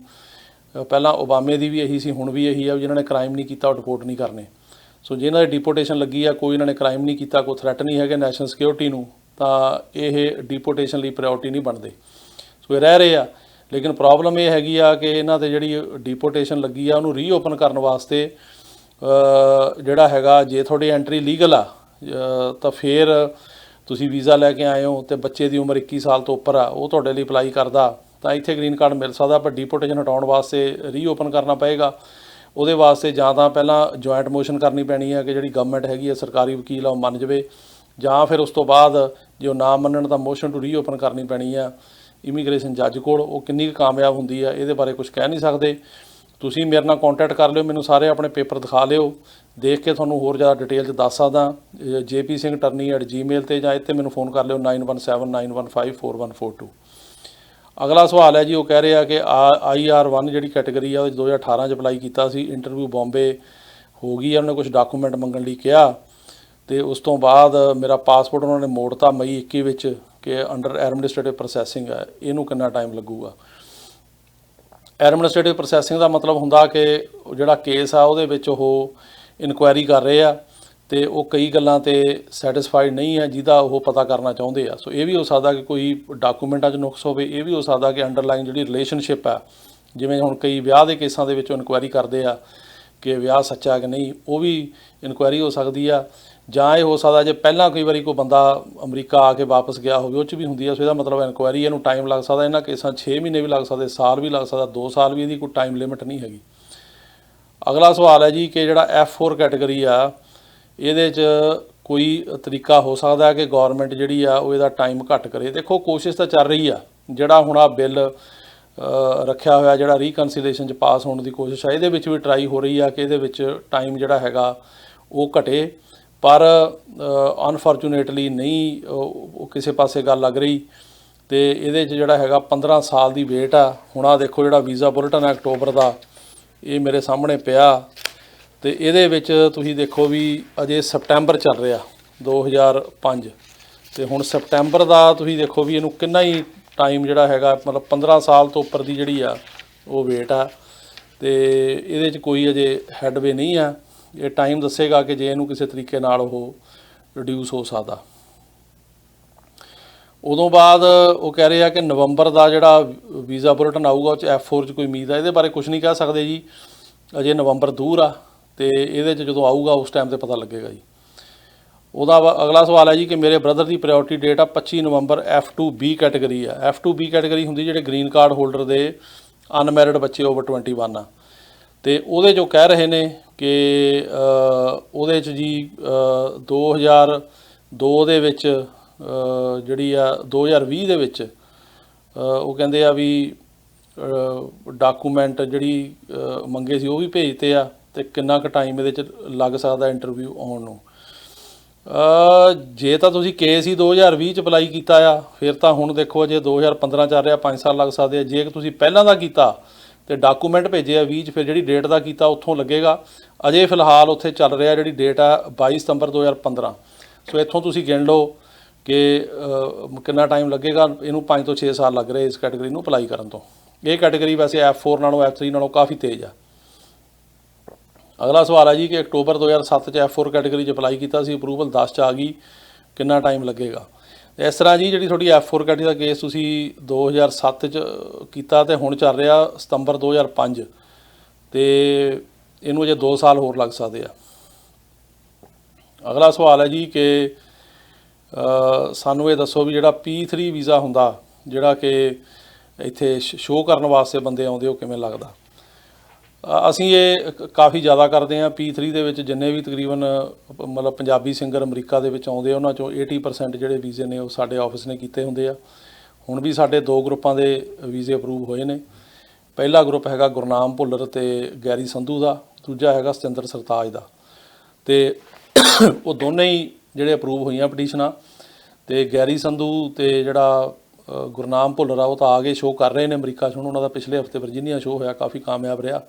ਪਹਿਲਾਂ ਓਬਾਮੇ ਦੀ ਵੀ ਇਹੀ ਸੀ, ਹੁਣ ਵੀ ਇਹੀ ਆ, ਜਿਨ੍ਹਾਂ ਨੇ ਕ੍ਰਾਈਮ ਨਹੀਂ ਕੀਤਾ ਉਹ ਡਿਪੋਰਟ ਨਹੀਂ ਕਰਨੇ। ਸੋ ਜਿਹਨਾਂ ਦੀ ਡੀਪੋਰਟੇਸ਼ਨ ਲੱਗੀ ਆ, ਕੋਈ ਇਹਨਾਂ ਨੇ ਕ੍ਰਾਈਮ ਨਹੀਂ ਕੀਤਾ, ਕੋਈ ਥ੍ਰੈਟ ਨਹੀਂ ਹੈਗੇ ਨੈਸ਼ਨਲ ਸਿਕਿਉਰਿਟੀ ਨੂੰ, ਤਾਂ ਇਹ ਡੀਪੋਰਟੇਸ਼ਨ ਲਈ ਪ੍ਰਾਇਓਰਟੀ ਨਹੀਂ ਬਣਦੇ। ਸੋ ਇਹ ਰਹਿ ਰਹੇ ਆ। ਲੇਕਿਨ ਪ੍ਰੋਬਲਮ ਇਹ ਹੈਗੀ ਆ ਕਿ ਇਹਨਾਂ 'ਤੇ ਜਿਹੜੀ ਡੀਪੋਰਟੇਸ਼ਨ ਲੱਗੀ ਆ ਉਹਨੂੰ ਰੀਓਪਨ ਕਰਨ ਵਾਸਤੇ ਜਿਹੜਾ ਹੈਗਾ, ਜੇ ਤੁਹਾਡੀ ਐਂਟਰੀ ਲੀਗਲ ਆ ਤਾਂ ਫਿਰ ਤੁਸੀਂ ਵੀਜ਼ਾ ਲੈ ਕੇ ਆਏ ਹੋ ਅਤੇ ਬੱਚੇ ਦੀ ਉਮਰ 21 ਸਾਲ ਤੋਂ ਉੱਪਰ ਆ, ਉਹ ਤੁਹਾਡੇ ਲਈ ਅਪਲਾਈ ਕਰਦਾ ਤਾਂ ਇੱਥੇ ਗ੍ਰੀਨ ਕਾਰਡ ਮਿਲ ਸਕਦਾ। ਪਰ ਡੀਪੋਰਟੇਸ਼ਨ ਹਟਾਉਣ ਵਾਸਤੇ ਰੀਓਪਨ ਕਰਨਾ ਪਏਗਾ। ਉਹਦੇ ਵਾਸਤੇ ਜਾਂ ਤਾਂ ਪਹਿਲਾਂ ਜੁਆਇੰਟ ਮੋਸ਼ਨ ਕਰਨੀ ਪੈਣੀ ਹੈ ਕਿ ਜਿਹੜੀ ਗਵਰਨਮੈਂਟ ਹੈਗੀ ਆ, ਸਰਕਾਰੀ ਵਕੀਲ ਆ, ਉਹ ਮੰਨ ਜਾਵੇ, ਜਾਂ ਫਿਰ ਉਸ ਤੋਂ ਬਾਅਦ ਜੇ ਉਹ ਨਾ ਮੰਨਣ ਤਾਂ ਮੋਸ਼ਨ ਟੂ ਰੀਓਪਨ ਕਰਨੀ ਪੈਣੀ ਆ ਇਮੀਗ੍ਰੇਸ਼ਨ ਜੱਜ ਕੋਲ। ਉਹ ਕਿੰਨੀ ਕੁ ਕਾਮਯਾਬ ਹੁੰਦੀ ਆ ਇਹਦੇ ਬਾਰੇ ਕੁਝ ਕਹਿ ਨਹੀਂ ਸਕਦੇ। ਤੁਸੀਂ ਮੇਰੇ ਨਾਲ ਕੰਟੈਕਟ ਕਰ ਲਿਓ, ਮੈਨੂੰ ਸਾਰੇ ਆਪਣੇ ਪੇਪਰ ਦਿਖਾ ਲਿਓ, ਦੇਖ ਕੇ ਤੁਹਾਨੂੰ ਹੋਰ ਜ਼ਿਆਦਾ ਡਿਟੇਲ 'ਚ ਦੱਸ ਸਕਦਾ। jpsinghattorney@gmail 'ਤੇ ਜਾਂ ਇੱਥੇ ਮੈਨੂੰ ਫੋਨ ਕਰ ਲਿਓ 9179154142। ਅਗਲਾ ਸਵਾਲ ਹੈ ਜੀ, ਉਹ ਕਹਿ ਰਹੇ ਆ ਕਿ IR1 ਜਿਹੜੀ ਕੈਟੇਗਰੀ ਆ ਉਹ 2018 'ਚ ਅਪਲਾਈ ਕੀਤਾ ਸੀ, ਇੰਟਰਵਿਊ ਬੰਬੇ ਹੋ ਗਈ ਆ, ਉਹਨੇ ਕੁਝ ਡਾਕੂਮੈਂਟ ਮੰਗਣ ਲਈ ਕਿਹਾ ਅਤੇ ਉਸ ਤੋਂ ਬਾਅਦ ਮੇਰਾ ਪਾਸਪੋਰਟ ਉਹਨਾਂ ਨੇ ਮੋੜਤਾ ਮਈ 21 ਵਿੱਚ ਕਿ ਅੰਡਰ ਐਡਮਿਨਿਸਟ੍ਰੇਟਿਵ ਪ੍ਰੋਸੈਸਿੰਗ ਹੈ, ਇਹਨੂੰ ਕਿੰਨਾ ਟਾਈਮ ਲੱਗੂਗਾ। ਐਡਮਿਨਿਸਟ੍ਰੇਟਿਵ ਪ੍ਰੋਸੈਸਿੰਗ ਦਾ ਮਤਲਬ ਹੁੰਦਾ ਕਿ ਜਿਹੜਾ ਕੇਸ ਆ ਉਹਦੇ ਵਿੱਚ ਉਹ ਇਨਕੁਆਇਰੀ ਕਰ ਰਹੇ ਆ ਅਤੇ ਉਹ ਕਈ ਗੱਲਾਂ 'ਤੇ ਸੈਟਿਸਫਾਈਡ ਨਹੀਂ ਹੈ ਜਿਹਦਾ ਉਹ ਪਤਾ ਕਰਨਾ ਚਾਹੁੰਦੇ ਆ। ਸੋ ਇਹ ਵੀ ਹੋ ਸਕਦਾ ਕਿ ਕੋਈ ਡਾਕੂਮੈਂਟਾਂ 'ਚ ਨੁਕਸ ਹੋਵੇ, ਇਹ ਵੀ ਹੋ ਸਕਦਾ ਕਿ ਅੰਡਰਲਾਈਨ ਜਿਹੜੀ ਰਿਲੇਸ਼ਨਸ਼ਿਪ ਆ, ਜਿਵੇਂ ਹੁਣ ਕਈ ਵਿਆਹ ਦੇ ਕੇਸਾਂ ਦੇ ਵਿੱਚ ਇਨਕੁਆਇਰੀ ਕਰਦੇ ਆ ਕਿ ਵਿਆਹ ਸੱਚਾ ਕਿ ਨਹੀਂ, ਉਹ ਵੀ ਇਨਕੁਆਇਰੀ ਹੋ ਸਕਦੀ ਆ। ਜਾਂ ਇਹ ਹੋ ਸਕਦਾ ਜੇ ਪਹਿਲਾਂ ਕਈ ਵਾਰੀ ਕੋਈ ਬੰਦਾ ਅਮਰੀਕਾ ਆ ਕੇ ਵਾਪਸ ਗਿਆ ਹੋਵੇ, ਉਹ 'ਚ ਵੀ ਹੁੰਦੀ ਆ। ਸੋ ਇਹਦਾ ਮਤਲਬ ਇਨਕੁਆਇਰੀ ਇਹਨੂੰ ਟਾਈਮ ਲੱਗ ਸਕਦਾ। ਇਹਨਾਂ ਕੇਸਾਂ 6 ਮਹੀਨੇ ਵੀ ਲੱਗ ਸਕਦੇ, ਸਾਲ ਵੀ ਲੱਗ ਸਕਦਾ, 2 ਸਾਲ ਵੀ, ਇਹਦੀ ਕੋਈ ਟਾਈਮ ਲਿਮਿਟ ਨਹੀਂ ਹੈਗੀ। ਅਗਲਾ ਸਵਾਲ ਹੈ ਜੀ ਕਿ ਜਿਹੜਾ F4 ਕੈਟੇਗਰੀ ਆ, ਇਹਦੇ 'ਚ ਕੋਈ ਤਰੀਕਾ ਹੋ ਸਕਦਾ ਕਿ ਗੌਰਮੈਂਟ ਜਿਹੜੀ ਆ ਉਹ ਇਹਦਾ ਟਾਈਮ ਘੱਟ ਕਰੇ। ਦੇਖੋ ਕੋਸ਼ਿਸ਼ ਤਾਂ ਚੱਲ ਰਹੀ ਆ, ਜਿਹੜਾ ਹੁਣ ਆ ਬਿੱਲ ਰੱਖਿਆ ਹੋਇਆ ਜਿਹੜਾ ਰੀਕਨਸੀਲੇਸ਼ਨ 'ਚ ਪਾਸ ਹੋਣ ਦੀ ਕੋਸ਼ਿਸ਼ ਆ, ਇਹਦੇ ਵਿੱਚ ਵੀ ਟਰਾਈ ਹੋ ਰਹੀ ਆ ਕਿ ਇਹਦੇ ਵਿੱਚ ਟਾਈਮ ਜਿਹੜਾ ਹੈਗਾ ਉਹ ਘਟੇ, ਪਰ ਅਨਫੋਰਚੂਨੇਟਲੀ ਨਹੀਂ ਉਹ ਕਿਸੇ ਪਾਸੇ ਗੱਲ ਲੱਗ ਰਹੀ। ਅਤੇ ਇਹਦੇ 'ਚ ਜਿਹੜਾ ਹੈਗਾ 15 ਸਾਲ ਦੀ ਵੇਟ ਆ। ਹੁਣ ਆ ਦੇਖੋ ਜਿਹੜਾ ਵੀਜ਼ਾ ਬੁਲੇਟਿਨ ਹੈ ਅਕਤੂਬਰ ਦਾ, ਇਹ ਮੇਰੇ ਸਾਹਮਣੇ ਪਿਆ ਅਤੇ ਇਹਦੇ ਵਿੱਚ ਤੁਸੀਂ ਦੇਖੋ ਵੀ ਅਜੇ ਸਪਟੈਂਬਰ ਚੱਲ ਰਿਹਾ 2005 ਅਤੇ ਹੁਣ ਸਪਟੈਂਬਰ ਦਾ ਤੁਸੀਂ ਦੇਖੋ ਵੀ ਇਹਨੂੰ ਕਿੰਨਾ ਹੀ ਟਾਈਮ ਜਿਹੜਾ ਹੈਗਾ, ਮਤਲਬ 15 ਸਾਲ ਤੋਂ ਉੱਪਰ ਦੀ ਜਿਹੜੀ ਆ ਉਹ ਵੇਟ ਆ। ਅਤੇ ਇਹਦੇ 'ਚ ਕੋਈ ਅਜੇ ਹੈਡਵੇ ਨਹੀਂ ਆ। ਇਹ ਟਾਈਮ ਦੱਸੇਗਾ ਕਿ ਜੇ ਇਹਨੂੰ ਕਿਸੇ ਤਰੀਕੇ ਨਾਲ ਉਹ ਰਿਡਿਊਸ ਹੋ ਸਕਦਾ। ਉਦੋਂ ਬਾਅਦ ਉਹ ਕਹਿ ਰਹੇ ਆ ਕਿ ਨਵੰਬਰ ਦਾ ਜਿਹੜਾ ਵੀਜ਼ਾ ਬੁਲੇਟਿਨ ਆਊਗਾ ਉਹ 'ਚ F4 'ਚ ਕੋਈ ਉਮੀਦ ਆ। ਇਹਦੇ ਬਾਰੇ ਕੁਛ ਨਹੀਂ ਕਹਿ ਸਕਦੇ ਜੀ, ਅਜੇ ਨਵੰਬਰ ਦੂਰ ਆ ਅਤੇ ਇਹਦੇ 'ਚ ਜਦੋਂ ਆਊਗਾ ਉਸ ਟਾਈਮ 'ਤੇ ਪਤਾ ਲੱਗੇਗਾ ਜੀ। ਉਹਦਾ ਅਗਲਾ ਸਵਾਲ ਹੈ ਜੀ ਕਿ ਮੇਰੇ ਬ੍ਰਦਰ ਦੀ ਪ੍ਰਾਇਓਰਟੀ ਡੇਟ ਆ 25 ਨਵੰਬਰ, F2B ਕੈਟੇਗਰੀ ਆ। F2B ਕੈਟੇਗਰੀ ਹੁੰਦੀ ਜਿਹੜੇ ਗ੍ਰੀਨ ਕਾਰਡ ਹੋਲਡਰ ਦੇ ਅਨਮੈਰਿਡ ਬੱਚੇ ਓਵਰ 21 ਆ, ਅਤੇ ਉਹਦੇ 'ਚੋਂ ਕਹਿ ਰਹੇ ਨੇ ਕਿ ਉਹਦੇ 'ਚ ਜੀ 2002 ਦੇ ਵਿੱਚ ਜਿਹੜੀ ਆ 2020 ਦੇ ਵਿੱਚ ਉਹ ਕਹਿੰਦੇ ਆ ਵੀ ਡਾਕੂਮੈਂਟ ਜਿਹੜੀ ਮੰਗੇ ਸੀ ਉਹ ਵੀ ਭੇਜਤੇ ਆ, ਤੇ ਕਿੰਨਾ ਕੁ ਟਾਈਮ ਇਹਦੇ 'ਚ ਲੱਗ ਸਕਦਾ ਇੰਟਰਵਿਊ ਆਉਣ ਨੂੰ। ਜੇ ਤਾਂ ਤੁਸੀਂ ਕੇਸ ਹੀ 2020 'ਚ ਅਪਲਾਈ ਕੀਤਾ ਆ, ਫਿਰ ਤਾਂ ਹੁਣ ਦੇਖੋ ਜੇ 2015 ਚੱਲ ਰਿਹਾ 5 ਸਾਲ ਲੱਗ ਸਕਦੇ ਆ। ਜੇ ਤੁਸੀਂ ਪਹਿਲਾਂ ਦਾ ਕੀਤਾ ਤੇ ਡਾਕੂਮੈਂਟ ਭੇਜੇ ਆ 20 'ਚ, ਫਿਰ ਜਿਹੜੀ ਡੇਟ ਦਾ ਕੀਤਾ ਉੱਥੋਂ ਲੱਗੇਗਾ। ਅਜੇ ਫਿਲਹਾਲ ਉੱਥੇ ਚੱਲ ਰਿਹਾ ਜਿਹੜੀ ਡੇਟ ਆ 22 ਸਤੰਬਰ 2015। ਸੋ ਇੱਥੋਂ ਤੁਸੀਂ ਗਿਣ ਲਓ ਕਿ ਕਿੰਨਾ ਟਾਈਮ ਲੱਗੇਗਾ। ਇਹਨੂੰ 5 ਤੋਂ 6 ਸਾਲ ਲੱਗ ਰਹੇ ਇਸ ਕੈਟਾਗਰੀ ਨੂੰ ਅਪਲਾਈ ਕਰਨ ਤੋਂ। ਇਹ ਕੈਟਾਗਰੀ ਵੈਸੇ F4 ਨਾਲੋਂ F3 ਨਾਲੋਂ ਕਾਫੀ ਤੇਜ਼ ਆ। ਅਗਲਾ ਸਵਾਲ ਹੈ ਜੀ ਕਿ ਅਕਤੂਬਰ 2007 'ਚ F4 ਕੈਟਾਗਰੀ 'ਚ ਅਪਲਾਈ ਕੀਤਾ ਸੀ, ਅਪਰੂਵਲ 10 'ਚ ਆ ਗਈ, ਕਿੰਨਾ ਟਾਈਮ ਲੱਗੇਗਾ। ਇਸ ਤਰ੍ਹਾਂ ਜੀ ਜਿਹੜੀ ਤੁਹਾਡੀ F4 ਕੈਟਾਗਰੀ ਦਾ ਕੇਸ ਤੁਸੀਂ 2007 'ਚ ਕੀਤਾ ਤੇ ਹੁਣ ਚੱਲ ਰਿਹਾ ਸਤੰਬਰ 2005, ਤੇ ਇਹਨੂੰ ਅਜੇ 2 ਸਾਲ ਹੋਰ ਲੱਗ ਸਕਦੇ ਆ। ਅਗਲਾ ਸਵਾਲ ਹੈ ਜੀ ਕਿ ਸਾਨੂੰ ਇਹ ਦੱਸੋ ਵੀ ਜਿਹੜਾ P3 ਵੀਜ਼ਾ ਹੁੰਦਾ, ਜਿਹੜਾ ਕਿ ਇੱਥੇ ਸ਼ੋਅ ਕਰਨ ਵਾਸਤੇ ਬੰਦੇ ਆਉਂਦੇ, ਉਹ ਕਿਵੇਂ ਲੱਗਦਾ। ਅਸੀਂ ਇਹ ਕਾਫੀ ਜ਼ਿਆਦਾ ਕਰਦੇ ਹਾਂ। P3 ਦੇ ਵਿੱਚ ਜਿੰਨੇ ਵੀ ਤਕਰੀਬਨ ਮਤਲਬ ਪੰਜਾਬੀ ਸਿੰਗਰ ਅਮਰੀਕਾ ਦੇ ਵਿੱਚ ਆਉਂਦੇ ਆ, ਉਹਨਾਂ 'ਚੋਂ 80% ਜਿਹੜੇ ਵੀਜ਼ੇ ਨੇ ਉਹ ਸਾਡੇ ਆਫਿਸ ਨੇ ਕੀਤੇ ਹੁੰਦੇ ਆ। ਹੁਣ ਵੀ ਸਾਡੇ 2 ਗਰੁੱਪਾਂ ਦੇ ਵੀਜ਼ੇ ਅਪਰੂਵ ਹੋਏ ਨੇ। ਪਹਿਲਾ ਗਰੁੱਪ ਹੈਗਾ ਗੁਰਨਾਮ ਭੁੱਲਰ ਅਤੇ ਗੈਰੀ ਸੰਧੂ ਦਾ, ਦੂਜਾ ਹੈਗਾ ਸਤਿੰਦਰ ਸਰਤਾਜ ਦਾ, ਤੇ ਉਹ ਦੋਨੇ ਹੀ ਜਿਹੜੇ ਅਪਰੂਵ ਹੋਈਆਂ ਪਟੀਸ਼ਨਾਂ। ਤੇ ਗੈਰੀ ਸੰਧੂ ਤੇ ਜਿਹੜਾ ਗੁਰਨਾਮ ਭੁੱਲਰ ਆ ਉਹ ਤਾਂ ਆ ਕੇ ਸ਼ੋਅ ਕਰ ਰਹੇ ਨੇ ਅਮਰੀਕਾ 'ਚ। ਹੁਣ ਉਹਨਾਂ ਦਾ ਪਿਛਲੇ ਹਫ਼ਤੇ ਵਰਜੀਨੀਆ ਸ਼ੋਅ ਹੋਇਆ, ਕਾਫੀ ਕਾਮਯਾਬ ਰਿਹਾ।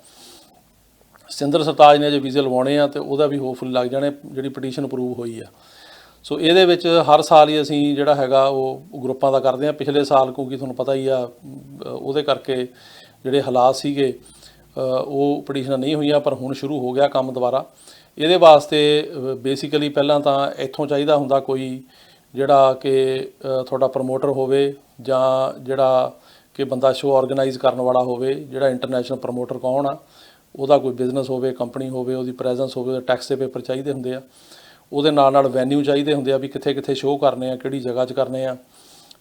ਸਤਿੰਦਰ ਸਰਤਾਜ ਨੇ ਜੇ ਵੀਜ਼ੇ ਲਵਾਉਣੇ ਆ ਤੇ ਉਹਦਾ ਵੀ ਹੋਪਫੁਲੀ ਲੱਗ ਜਾਣੇ, ਜਿਹੜੀ ਪਟੀਸ਼ਨ ਅਪਰੂਵ ਹੋਈ ਆ। ਸੋ ਇਹਦੇ ਵਿੱਚ ਹਰ ਸਾਲ ਹੀ ਅਸੀਂ ਜਿਹੜਾ ਹੈਗਾ ਉਹ ਗਰੁੱਪਾਂ ਦਾ ਕਰਦੇ ਹਾਂ। ਪਿਛਲੇ ਸਾਲ ਕਿਉਂਕਿ ਤੁਹਾਨੂੰ ਪਤਾ ਹੀ ਆ ਉਹਦੇ ਕਰਕੇ ਜਿਹੜੇ ਹਾਲਾਤ ਸੀਗੇ ਉਹ ਪਟੀਸ਼ਨਾਂ ਨਹੀਂ ਹੋਈਆਂ, ਪਰ ਹੁਣ ਸ਼ੁਰੂ ਹੋ ਗਿਆ ਕੰਮ ਦੁਬਾਰਾ। ਇਹਦੇ ਵਾਸਤੇ ਬੇਸਿਕਲੀ ਪਹਿਲਾਂ ਤਾਂ ਇੱਥੋਂ ਚਾਹੀਦਾ ਹੁੰਦਾ ਕੋਈ ਜਿਹੜਾ ਕਿ ਤੁਹਾਡਾ ਪ੍ਰਮੋਟਰ ਹੋਵੇ, ਜਾਂ ਜਿਹੜਾ ਕਿ ਬੰਦਾ ਸ਼ੋਅ ਆਰਗੇਨਾਈਜ਼ ਕਰਨ ਵਾਲਾ ਹੋਵੇ। ਜਿਹੜਾ ਇੰਟਰਨੈਸ਼ਨਲ ਪ੍ਰਮੋਟਰ ਕੌਣ ਆ, ਉਹਦਾ ਕੋਈ ਬਿਜ਼ਨਸ ਹੋਵੇ, ਕੰਪਨੀ ਹੋਵੇ, ਉਹਦੀ ਪ੍ਰੈਜ਼ੈਂਸ ਹੋਵੇ, ਉਹਦੇ ਟੈਕਸ ਦੇ ਪੇਪਰ ਚਾਹੀਦੇ ਹੁੰਦੇ ਆ। ਉਹਦੇ ਨਾਲ ਨਾਲ ਵੈਨਿਊ ਚਾਹੀਦੇ ਹੁੰਦੇ ਆ ਵੀ ਕਿੱਥੇ ਕਿੱਥੇ ਸ਼ੋਅ ਕਰਨੇ ਆ, ਕਿਹੜੀ ਜਗ੍ਹਾ 'ਚ ਕਰਨੇ ਆ,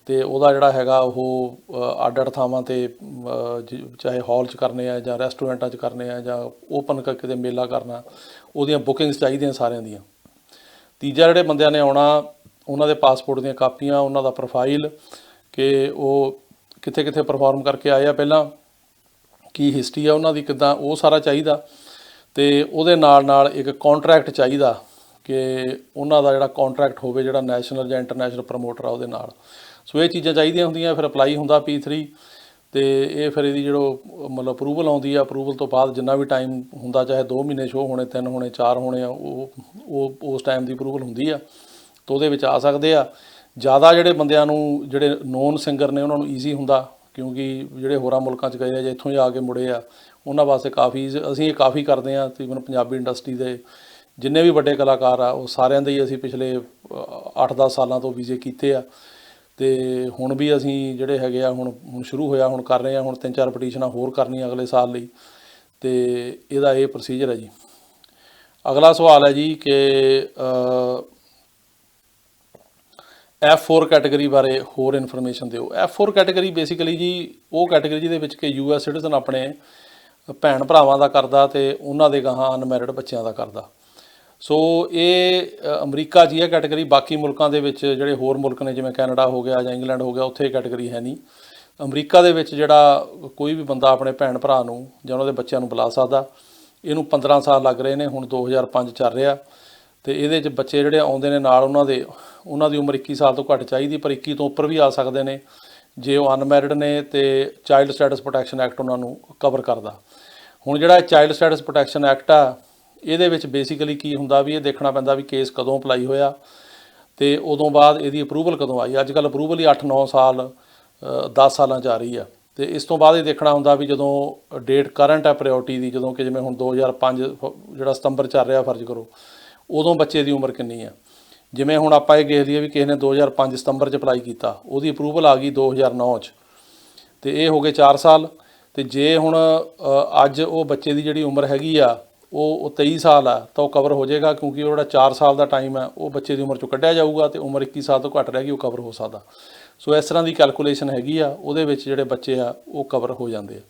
ਤੇ ਉਹਦਾ ਜਿਹੜਾ ਹੈਗਾ ਉਹ ਅੱਡ-ਅੱਡ ਥਾਵਾਂ 'ਤੇ ਚਾਹੇ ਹਾਲ 'ਚ ਕਰਨੇ ਆ ਜਾਂ ਰੈਸਟੋਰੈਂਟਾਂ 'ਚ ਕਰਨੇ ਆ ਜਾਂ ਓਪਨ ਕਿਤੇ ਮੇਲਾ ਕਰਨਾ, ਉਹਦੀਆਂ ਬੁਕਿੰਗਸ ਚਾਹੀਦੀਆਂ ਸਾਰਿਆਂ ਦੀਆਂ। ਤੀਜਾ ਜਿਹੜੇ ਬੰਦਿਆਂ ਨੇ ਆਉਣਾ, ਉਹਨਾਂ ਦੇ ਪਾਸਪੋਰਟ ਦੀਆਂ ਕਾਪੀਆਂ, ਉਹਨਾਂ ਦਾ ਪ੍ਰੋਫਾਈਲ ਕਿ ਉਹ ਕਿੱਥੇ ਕਿੱਥੇ ਪਰਫਾਰਮ ਕਰਕੇ ਆਏ ਆ ਪਹਿਲਾਂ, ਕੀ ਹਿਸਟਰੀ ਆ ਉਹਨਾਂ ਦੀ ਕਿੱਦਾਂ, ਉਹ ਸਾਰਾ ਚਾਹੀਦਾ। ਤੇ ਉਹਦੇ ਨਾਲ ਨਾਲ ਇੱਕ ਕੌਂਟਰੈਕਟ ਚਾਹੀਦਾ ਕਿ ਉਹਨਾਂ ਦਾ ਜਿਹੜਾ ਕੌਂਟਰੈਕਟ ਹੋਵੇ ਜਿਹੜਾ ਨੈਸ਼ਨਲ ਜਾਂ ਇੰਟਰਨੈਸ਼ਨਲ ਪ੍ਰਮੋਟਰ ਆ ਉਹਦੇ ਨਾਲ। ਸੋ ਇਹ ਚੀਜ਼ਾਂ ਚਾਹੀਦੀਆਂ ਹੁੰਦੀਆਂ। ਫਿਰ ਅਪਲਾਈ ਹੁੰਦਾ P3, ਤੇ ਇਹ ਫਿਰ ਇਹਦੀ ਜਿਹੜਾ ਮਤਲਬ ਅਪਰੂਵਲ ਆਉਂਦੀ ਆ। ਅਪਰੂਵਲ ਤੋਂ ਬਾਅਦ ਜਿੰਨਾ ਵੀ ਟਾਈਮ ਹੁੰਦਾ, ਚਾਹੇ 2 ਮਹੀਨੇ ਸ਼ੋਅ ਹੋਣੇ, 3 ਹੋਣੇ, 4 ਹੋਣੇ ਆ, ਉਹ ਉਸ ਟਾਈਮ ਦੀ ਅਪਰੂਵਲ ਹੁੰਦੀ ਆ, ਤਾਂ ਉਹਦੇ ਵਿੱਚ ਆ ਸਕਦੇ ਆ। ਜ਼ਿਆਦਾ ਜਿਹੜੇ ਬੰਦਿਆਂ ਨੂੰ ਜਿਹੜੇ ਨੋਨ ਸਿੰਗਰ ਨੇ ਉਹਨਾਂ ਨੂੰ ਈਜ਼ੀ ਹੁੰਦਾ, ਕਿਉਂਕਿ ਜਿਹੜੇ ਹੋਰਾਂ ਮੁਲਕਾਂ 'ਚ ਗਏ ਆ ਜਾਂ ਇੱਥੋਂ ਹੀ ਆ ਕੇ ਮੁੜੇ ਆ, ਉਹਨਾਂ ਵਾਸਤੇ ਕਾਫੀ ਅਸੀਂ ਇਹ ਕਾਫੀ ਕਰਦੇ ਹਾਂ। ਤਕਰੀਬਨ ਪੰਜਾਬੀ ਇੰਡਸਟਰੀ ਦੇ ਜਿੰਨੇ ਵੀ ਵੱਡੇ ਕਲਾਕਾਰ ਆ ਉਹ ਸਾਰਿਆਂ ਦੇ ਹੀ ਅਸੀਂ ਪਿਛਲੇ 8-10 ਸਾਲਾਂ ਤੋਂ ਵੀਜ਼ੇ ਕੀਤੇ ਆ। ਤੇ ਹੁਣ ਵੀ ਅਸੀਂ ਜਿਹੜੇ ਹੈਗੇ ਆ ਹੁਣ ਸ਼ੁਰੂ ਹੋਇਆ, ਹੁਣ ਕਰ ਰਹੇ ਆ। ਹੁਣ 3-4 ਪਟੀਸ਼ਨਾਂ ਹੋਰ ਕਰਨੀਆਂ ਅਗਲੇ ਸਾਲ ਲਈ, ਤੇ ਇਹਦਾ ਇਹ ਪ੍ਰੋਸੀਜਰ ਹੈ ਜੀ। ਅਗਲਾ ਸਵਾਲ ਹੈ ਜੀ ਕਿ F4 ਕੈਟਾਗਰੀ ਬਾਰੇ ਹੋਰ ਇਨਫੋਰਮੇਸ਼ਨ ਦਿਓ। F4 ਕੈਟਾਗਰੀ ਬੇਸਿਕਲੀ ਜੀ ਉਹ ਕੈਟਾਗਰੀ ਜਿਹਦੇ ਵਿੱਚ ਕਿ US ਸਿਟੀਜ਼ਨ ਆਪਣੇ ਭੈਣ ਭਰਾਵਾਂ ਦਾ ਕਰਦਾ ਤੇ ਉਹਨਾਂ ਦੇ ਗਾਹਾਂ ਅਨਮੈਰਿਡ ਬੱਚਿਆਂ ਦਾ ਕਰਦਾ। ਸੋ ਇਹ ਅਮਰੀਕਾ 'ਚ ਹੀ ਹੈ ਕੈਟਾਗਰੀ। ਬਾਕੀ ਮੁਲਕਾਂ ਦੇ ਵਿੱਚ ਜਿਹੜੇ ਹੋਰ ਮੁਲਕ ਨੇ ਜਿਵੇਂ ਕੈਨੇਡਾ ਹੋ ਗਿਆ ਜਾਂ ਇੰਗਲੈਂਡ ਹੋ ਗਿਆ, ਉੱਥੇ ਇਹ ਕੈਟਾਗਰੀ ਹੈ ਨਹੀਂ। ਅਮਰੀਕਾ ਦੇ ਵਿੱਚ ਜਿਹੜਾ ਕੋਈ ਵੀ ਬੰਦਾ ਆਪਣੇ ਭੈਣ ਭਰਾ ਨੂੰ ਜਾਂ ਉਹਨਾਂ ਦੇ ਬੱਚਿਆਂ ਨੂੰ ਬੁਲਾ ਸਕਦਾ। ਇਹਨੂੰ 15 ਸਾਲ ਲੱਗ ਰਹੇ ਨੇ, ਹੁਣ 2005 ਚੱਲ ਰਿਹਾ, ਤੇ ਇਹਦੇ 'ਚ ਬੱਚੇ ਜਿਹੜੇ ਆਉਂਦੇ ਨੇ ਨਾਲ ਉਹਨਾਂ ਦੀ ਉਮਰ 21 ਸਾਲ ਤੋਂ ਘੱਟ ਚਾਹੀਦੀ, ਪਰ 21 ਤੋਂ ਉੱਪਰ ਵੀ ਆ ਸਕਦੇ ਨੇ ਜੇ ਉਹ ਅਨਮੈਰਿਡ ਨੇ, ਤੇ ਚਾਈਲਡ ਸਟੇਟਸ ਪ੍ਰੋਟੈਕਸ਼ਨ ਐਕਟ ਉਹਨਾਂ ਨੂੰ ਕਵਰ ਕਰਦਾ। ਹੁਣ ਜਿਹੜਾ ਚਾਈਲਡ ਸਟੇਟਸ ਪ੍ਰੋਟੈਕਸ਼ਨ ਐਕਟ ਆ, ਇਹਦੇ ਵਿੱਚ ਬੇਸਿਕਲੀ ਕੀ ਹੁੰਦਾ ਵੀ ਇਹ ਦੇਖਣਾ ਪੈਂਦਾ ਵੀ ਕੇਸ ਕਦੋਂ ਅਪਲਾਈ ਹੋਇਆ ਤੇ ਉਦੋਂ ਬਾਅਦ ਇਹਦੀ ਅਪਰੂਵਲ ਕਦੋਂ ਆਈ। ਅੱਜ ਕੱਲ੍ਹ ਅਪਰੂਵਲ ਹੀ 8-9 ਸਾਲ 10 ਸਾਲਾਂ 'ਚ ਆ ਰਹੀ ਆ, ਤੇ ਇਸ ਤੋਂ ਬਾਅਦ ਇਹ ਦੇਖਣਾ ਹੁੰਦਾ ਵੀ ਜਦੋਂ ਡੇਟ ਕਰੰਟ ਹੈ ਪ੍ਰਾਇਓਰਟੀ ਦੀ, ਜਦੋਂ ਕਿ ਜਿਵੇਂ ਹੁਣ 2005 ਜਿਹੜਾ ਸਤੰਬਰ ਚੱਲ ਰਿਹਾ ਫਰਜ਼ ਕਰੋ, ਉਦੋਂ ਬੱਚੇ ਦੀ ਉਮਰ ਕਿੰਨੀ ਆ। ਜਿਵੇਂ ਹੁਣ ਆਪਾਂ ਇਹ ਦੇਖ ਲਈਏ ਵੀ ਕਿਸੇ ਨੇ 2005 ਸਤੰਬਰ 'ਚ ਅਪਲਾਈ ਕੀਤਾ, ਉਹਦੀ ਅਪਰੂਵਲ ਆ ਗਈ 2009 'ਚ, ਤੇ ਇਹ ਹੋ ਗਏ 4 ਸਾਲ। ਤੇ ਜੇ ਹੁਣ ਅੱਜ ਉਹ ਬੱਚੇ ਦੀ ਜਿਹੜੀ ਉਮਰ ਹੈਗੀ ਆ ਉਹ 23 ਸਾਲ ਆ, ਤਾਂ ਉਹ ਕਵਰ ਹੋ ਜਾਏਗਾ, ਕਿਉਂਕਿ ਉਹ ਜਿਹੜਾ 4 ਸਾਲ ਦਾ ਟਾਈਮ ਹੈ ਉਹ ਬੱਚੇ ਦੀ ਉਮਰ 'ਚੋਂ ਕੱਢਿਆ ਜਾਊਗਾ, ਤੇ ਉਮਰ 21 ਸਾਲ ਤੋਂ ਘੱਟ ਰਹਿ ਗਈ, ਉਹ ਕਵਰ ਹੋ ਸਕਦਾ। ਸੋ ਇਸ ਤਰ੍ਹਾਂ ਦੀ ਕੈਲਕੂਲੇਸ਼ਨ ਹੈਗੀ ਆ, ਉਹਦੇ ਵਿੱਚ ਜਿਹੜੇ ਬੱਚੇ ਆ ਉਹ ਕਵਰ ਹੋ ਜਾਂਦੇ ਆ।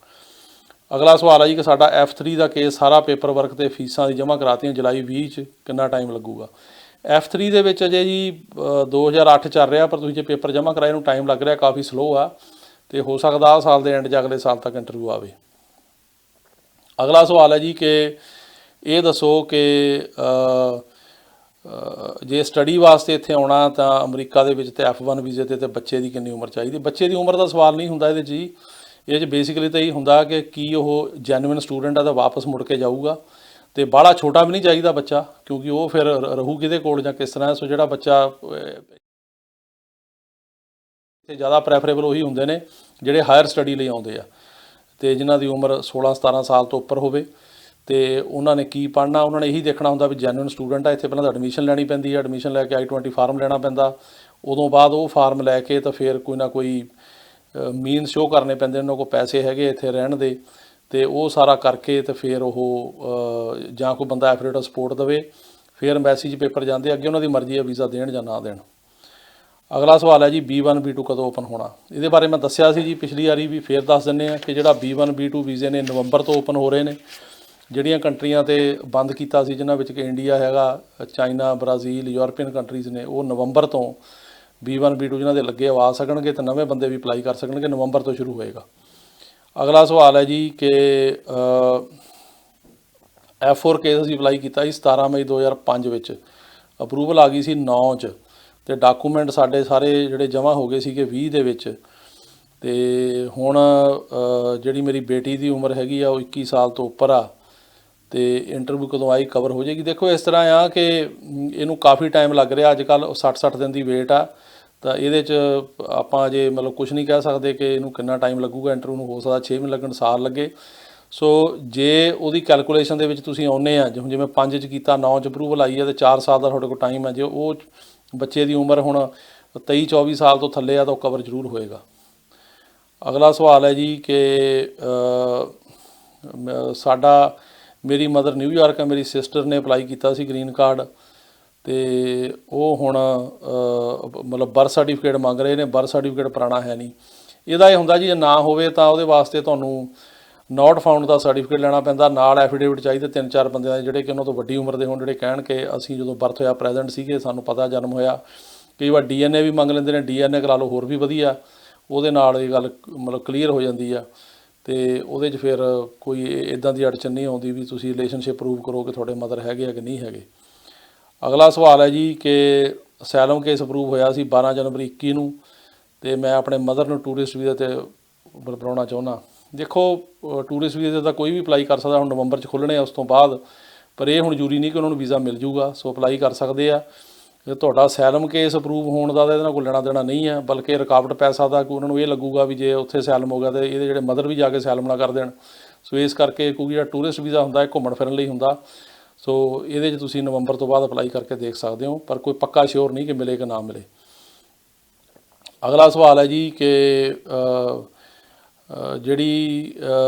ਅਗਲਾ ਸਵਾਲ ਹੈ ਜੀ ਕਿ ਸਾਡਾ F3 ਦਾ ਕੇਸ ਸਾਰਾ ਪੇਪਰ ਵਰਕ ਅਤੇ ਫੀਸਾਂ ਦੀ ਜਮ੍ਹਾਂ ਕਰਾਤੀਆਂ ਜੁਲਾਈ 20 'ਚ, ਕਿੰਨਾ ਟਾਈਮ ਲੱਗੂਗਾ। F3 ਦੇ ਵਿੱਚ ਅਜੇ ਜੀ 2008 ਚੱਲ ਰਿਹਾ, ਪਰ ਤੁਸੀਂ ਜੇ ਪੇਪਰ ਜਮ੍ਹਾਂ ਕਰਾਏ ਨੂੰ ਟਾਈਮ ਲੱਗ ਰਿਹਾ, ਕਾਫੀ ਸਲੋ ਆ। तो हो सकता साल के एंड 'ਚ अगले साल तक इंटरव्यू आवे। अगला सवाल है जी कि ये दसो कि जे स्टडी वास्ते इत्थे आउणा तां अमरीका दे विच ते F1 वीज़े ते बच्चे की कितनी उम्र चाहिए। बच्चे की उम्र का सवाल नहीं हुंदा इहदे 'च जी, ये बेसिकली तो यही हुंदा कि की ओह जैनुइन स्टूडेंट है तो वापस मुड़ के जाऊगा, तो बाहला छोटा भी नहीं चाहिए बच्चा, क्योंकि वो फिर रहू किहदे कोल जां किस तरह। सो जिहड़ा बच्चा ज़्यादा प्रैफरेबल उही हुंदे ने जिहड़े हायर स्टडी लई आउंदे आ ते जिन्हां दी उम्र 16-17 साल तो उपर होवे। तो उन्होंने की पढ़ना, उन्होंने यही देखना होंदा भी जैनुइन स्टूडेंट है, इत्थे पहलां तां एडमिशन लैनी पैंदी है, एडमिशन लैके I-20 फार्म लेना पैंदा, उदों बाद वो फार्म लैके तो फिर कोई ना कोई मीन शो करने पैंदे, उन्होंने को पैसे हैगे इत्थे रहण दे, तो वो सारा करके तो फिर वो जां कोई बंदा एफिडेविट सपोर्ट देवे, फिर मैसेज पेपर जाते अगे, उन्होंने मर्जी है वीज़ा देण जां ना देण। अगला सवाल है जी B1 B2 कदों ओपन होना। ये बारे मैं दस्सिया सी जी पिछली वारी भी, फिर दस दिंदे आ कि जिहड़ा B1 B2 वीज़े ने नवंबर तो ओपन हो रहे हैं। ਜਿਹੜੀਆਂ ਕੰਟਰੀਆਂ ਤੇ ਬੰਦ ਕੀਤਾ ਸੀ, ਜਿਨ੍ਹਾਂ ਵਿੱਚ ਕਿ ਇੰਡੀਆ ਹੈਗਾ, ਚਾਈਨਾ, ਬ੍ਰਾਜ਼ੀਲ, ਯੂਰਪੀਅਨ ਕੰਟਰੀਜ਼ ਨੇ, ਉਹ ਨਵੰਬਰ ਤੋਂ B1 B2 ਜਿਨ੍ਹਾਂ ਦੇ ਲੱਗੇ ਆ ਸਕਣਗੇ ਤੇ ਨਵੇਂ ਬੰਦੇ ਵੀ ਅਪਲਾਈ ਕਰ ਸਕਣਗੇ। ਨਵੰਬਰ ਤੋਂ ਸ਼ੁਰੂ ਹੋਏਗਾ। ਅਗਲਾ ਸਵਾਲ ਹੈ ਜੀ ਕਿ F4 ਕੇਸ ਅਸੀਂ ਅਪਲਾਈ ਕੀਤਾ ਸੀ 17 ਮਈ 2005 ਵਿੱਚ, ਅਪਰੂਵਲ ਆ ਗਈ ਸੀ 9 'ਚ, ਤੇ ਡਾਕੂਮੈਂਟ ਸਾਡੇ ਸਾਰੇ ਜਿਹੜੇ ਜਮ੍ਹਾਂ ਹੋ ਗਏ ਸੀਗੇ 20 ਦੇ ਵਿੱਚ। ਤੇ ਹੁਣ ਜਿਹੜੀ ਮੇਰੀ ਬੇਟੀ ਦੀ ਉਮਰ ਹੈਗੀ ਆ ਉਹ 21 ਸਾਲ ਤੋਂ ਉੱਪਰ ਆ, ਤੇ ਇੰਟਰਵਿਊ ਕਦੋਂ ਆਈ ਕਵਰ ਹੋ ਜਾਏਗੀ। ਦੇਖੋ ਇਸ ਤਰ੍ਹਾਂ ਆ ਕਿ ਇਹਨੂੰ ਕਾਫੀ ਟਾਈਮ ਲੱਗ ਰਿਹਾ, ਅੱਜ ਕੱਲ੍ਹ 60 ਦਿਨ ਦੀ ਵੇਟ ਆ, ਤਾਂ ਇਹਦੇ 'ਚ ਆਪਾਂ ਅਜੇ ਮਤਲਬ ਕੁਛ ਨਹੀਂ ਕਹਿ ਸਕਦੇ ਕਿ ਇਹਨੂੰ ਕਿੰਨਾ ਟਾਈਮ ਲੱਗੂਗਾ ਇੰਟਰਵਿਊ ਨੂੰ। ਹੋ ਸਕਦਾ 6 ਮਹੀਨੇ ਲੱਗਣ, ਸਾਲ ਲੱਗੇ। ਸੋ ਜੇ ਉਹਦੀ ਕੈਲਕੂਲੇਸ਼ਨ ਦੇ ਵਿੱਚ ਤੁਸੀਂ ਆਉਂਦੇ ਆ, ਜਿਵੇਂ 5 'ਚ ਕੀਤਾ, 9 'ਚ ਅਪਰੂਵਲ ਆਈ ਹੈ, ਤੇ 4 ਸਾਲ ਦਾ ਤੁਹਾਡੇ ਕੋਲ ਟਾਈਮ ਹੈ। ਜੇ ਉਹ ਬੱਚੇ ਦੀ ਉਮਰ ਹੁਣ 23-24 ਸਾਲ ਤੋਂ ਥੱਲੇ ਆ ਤਾਂ ਉਹ ਕਵਰ ਜ਼ਰੂਰ ਹੋਏਗਾ। ਅਗਲਾ ਸਵਾਲ ਹੈ ਜੀ ਕਿ ਸਾਡਾ ਮੇਰੀ ਮਦਰ ਨਿਊਯਾਰਕ ਹੈ, ਮੇਰੀ ਸਿਸਟਰ ਨੇ ਅਪਲਾਈ ਕੀਤਾ ਸੀ ਗ੍ਰੀਨ ਕਾਰਡ, ਤੇ ਉਹ ਹੁਣ ਮਤਲਬ ਬਰਥ ਸਰਟੀਫਿਕੇਟ ਮੰਗ ਰਹੇ ਨੇ। ਬਰਥ ਸਰਟੀਫਿਕੇਟ ਪੁਰਾਣਾ ਹੈ ਨਹੀਂ। ਇਹਦਾ ਇਹ ਹੁੰਦਾ ਜੀ, ਜੇ ਨਾ ਹੋਵੇ ਤਾਂ ਉਹਦੇ ਵਾਸਤੇ ਤੁਹਾਨੂੰ ਨੋਟ ਫਾਊਂਡ ਦਾ ਸਰਟੀਫਿਕੇਟ ਲੈਣਾ ਪੈਂਦਾ, ਨਾਲ ਐਫੀਡੇਵਿਟ ਚਾਹੀਦੇ 3-4 ਬੰਦਿਆਂ ਦੇ, ਜਿਹੜੇ ਕਿ ਉਹਨਾਂ ਤੋਂ ਵੱਡੀ ਉਮਰ ਦੇ ਹੋਣ, ਜਿਹੜੇ ਕਹਿਣ ਕਿ ਅਸੀਂ ਜਦੋਂ ਬਰਥ ਹੋਇਆ ਪ੍ਰੈਜ਼ੈਂਟ ਸੀਗੇ, ਸਾਨੂੰ ਪਤਾ ਜਨਮ ਹੋਇਆ। ਕਈ ਵਾਰ DNA ਵੀ ਮੰਗ ਲੈਂਦੇ ਨੇ, DNA ਕਰਾ ਲਓ ਹੋਰ ਵੀ ਵਧੀਆ, ਉਹਦੇ ਨਾਲ ਇਹ ਗੱਲ ਮਤਲਬ ਕਲੀਅਰ ਹੋ ਜਾਂਦੀ ਆ। ਤੇ ਉਹਦੇ 'ਚ ਫਿਰ ਕੋਈ ਇੱਦਾਂ ਦੀ ਅੜਚਨ ਨਹੀਂ ਆਉਂਦੀ ਵੀ ਤੁਸੀਂ ਰਿਲੇਸ਼ਨਸ਼ਿਪ ਪ੍ਰੂਵ ਕਰੋ ਕਿ ਤੁਹਾਡੇ ਮਦਰ ਹੈਗੇ ਆ ਕਿ ਨਹੀਂ ਹੈਗੇ। ਅਗਲਾ ਸਵਾਲ ਹੈ ਜੀ ਕਿ ਅਸੈਲਮ ਕੇਸ ਅਪਰੂਵ ਹੋਇਆ ਸੀ 12 ਜਨਵਰੀ 21 ਨੂੰ, ਅਤੇ ਮੈਂ ਆਪਣੇ ਮਦਰ ਨੂੰ ਟੂਰਿਸਟ ਵੀਜ਼ੇ 'ਤੇ ਬਣਾਉਣਾ ਚਾਹੁੰਦਾ। ਦੇਖੋ ਟੂਰਿਸਟ ਵੀਜ਼ੇ ਤਾਂ ਕੋਈ ਵੀ ਅਪਲਾਈ ਕਰ ਸਕਦਾ, ਹੁਣ ਨਵੰਬਰ 'ਚ ਖੁੱਲ੍ਹਣੇ ਆ ਉਸ ਤੋਂ ਬਾਅਦ, ਪਰ ਇਹ ਹੁਣ ਜ਼ਰੂਰੀ ਨਹੀਂ ਕਿ ਉਹਨਾਂ ਨੂੰ ਵੀਜ਼ਾ ਮਿਲ ਜੂਗਾ। ਸੋ ਅਪਲਾਈ ਕਰ ਸਕਦੇ ਆ। ਤੁਹਾਡਾ ਅਸੈਲਮ ਕੇਸ ਅਪਰੂਵ ਹੋਣ ਦਾ ਤਾਂ ਇਹਦੇ ਨਾਲ ਕੋਈ ਲੈਣਾ ਦੇਣਾ ਨਹੀਂ ਹੈ, ਬਲਕਿ ਰੁਕਾਵਟ ਪੈ ਸਕਦਾ ਕਿ ਉਹਨਾਂ ਨੂੰ ਇਹ ਲੱਗੂਗਾ ਵੀ ਜੇ ਉੱਥੇ ਅਸੈਲਮ ਹੋ ਗਿਆ ਤਾਂ ਇਹਦੇ ਜਿਹੜੇ ਮਦਰ ਵੀ ਜਾ ਕੇ ਅਸੈਲਮ ਨਾ ਕਰ ਦੇਣ। ਸੋ ਇਸ ਕਰਕੇ, ਕਿਉਂਕਿ ਜਿਹੜਾ ਟੂਰਿਸਟ ਵੀਜ਼ਾ ਹੁੰਦਾ ਇਹ ਘੁੰਮਣ ਫਿਰਨ ਲਈ ਹੁੰਦਾ, ਸੋ ਇਹਦੇ 'ਚ ਤੁਸੀਂ ਨਵੰਬਰ ਤੋਂ ਬਾਅਦ ਅਪਲਾਈ ਕਰਕੇ ਦੇਖ ਸਕਦੇ ਹੋ, ਪਰ ਕੋਈ ਪੱਕਾ ਸ਼ੋਰ ਨਹੀਂ ਕਿ ਮਿਲੇ ਕਿ ਨਾ ਮਿਲੇ। ਅਗਲਾ ਸਵਾਲ ਹੈ ਜੀ ਕਿ ਜਿਹੜੀ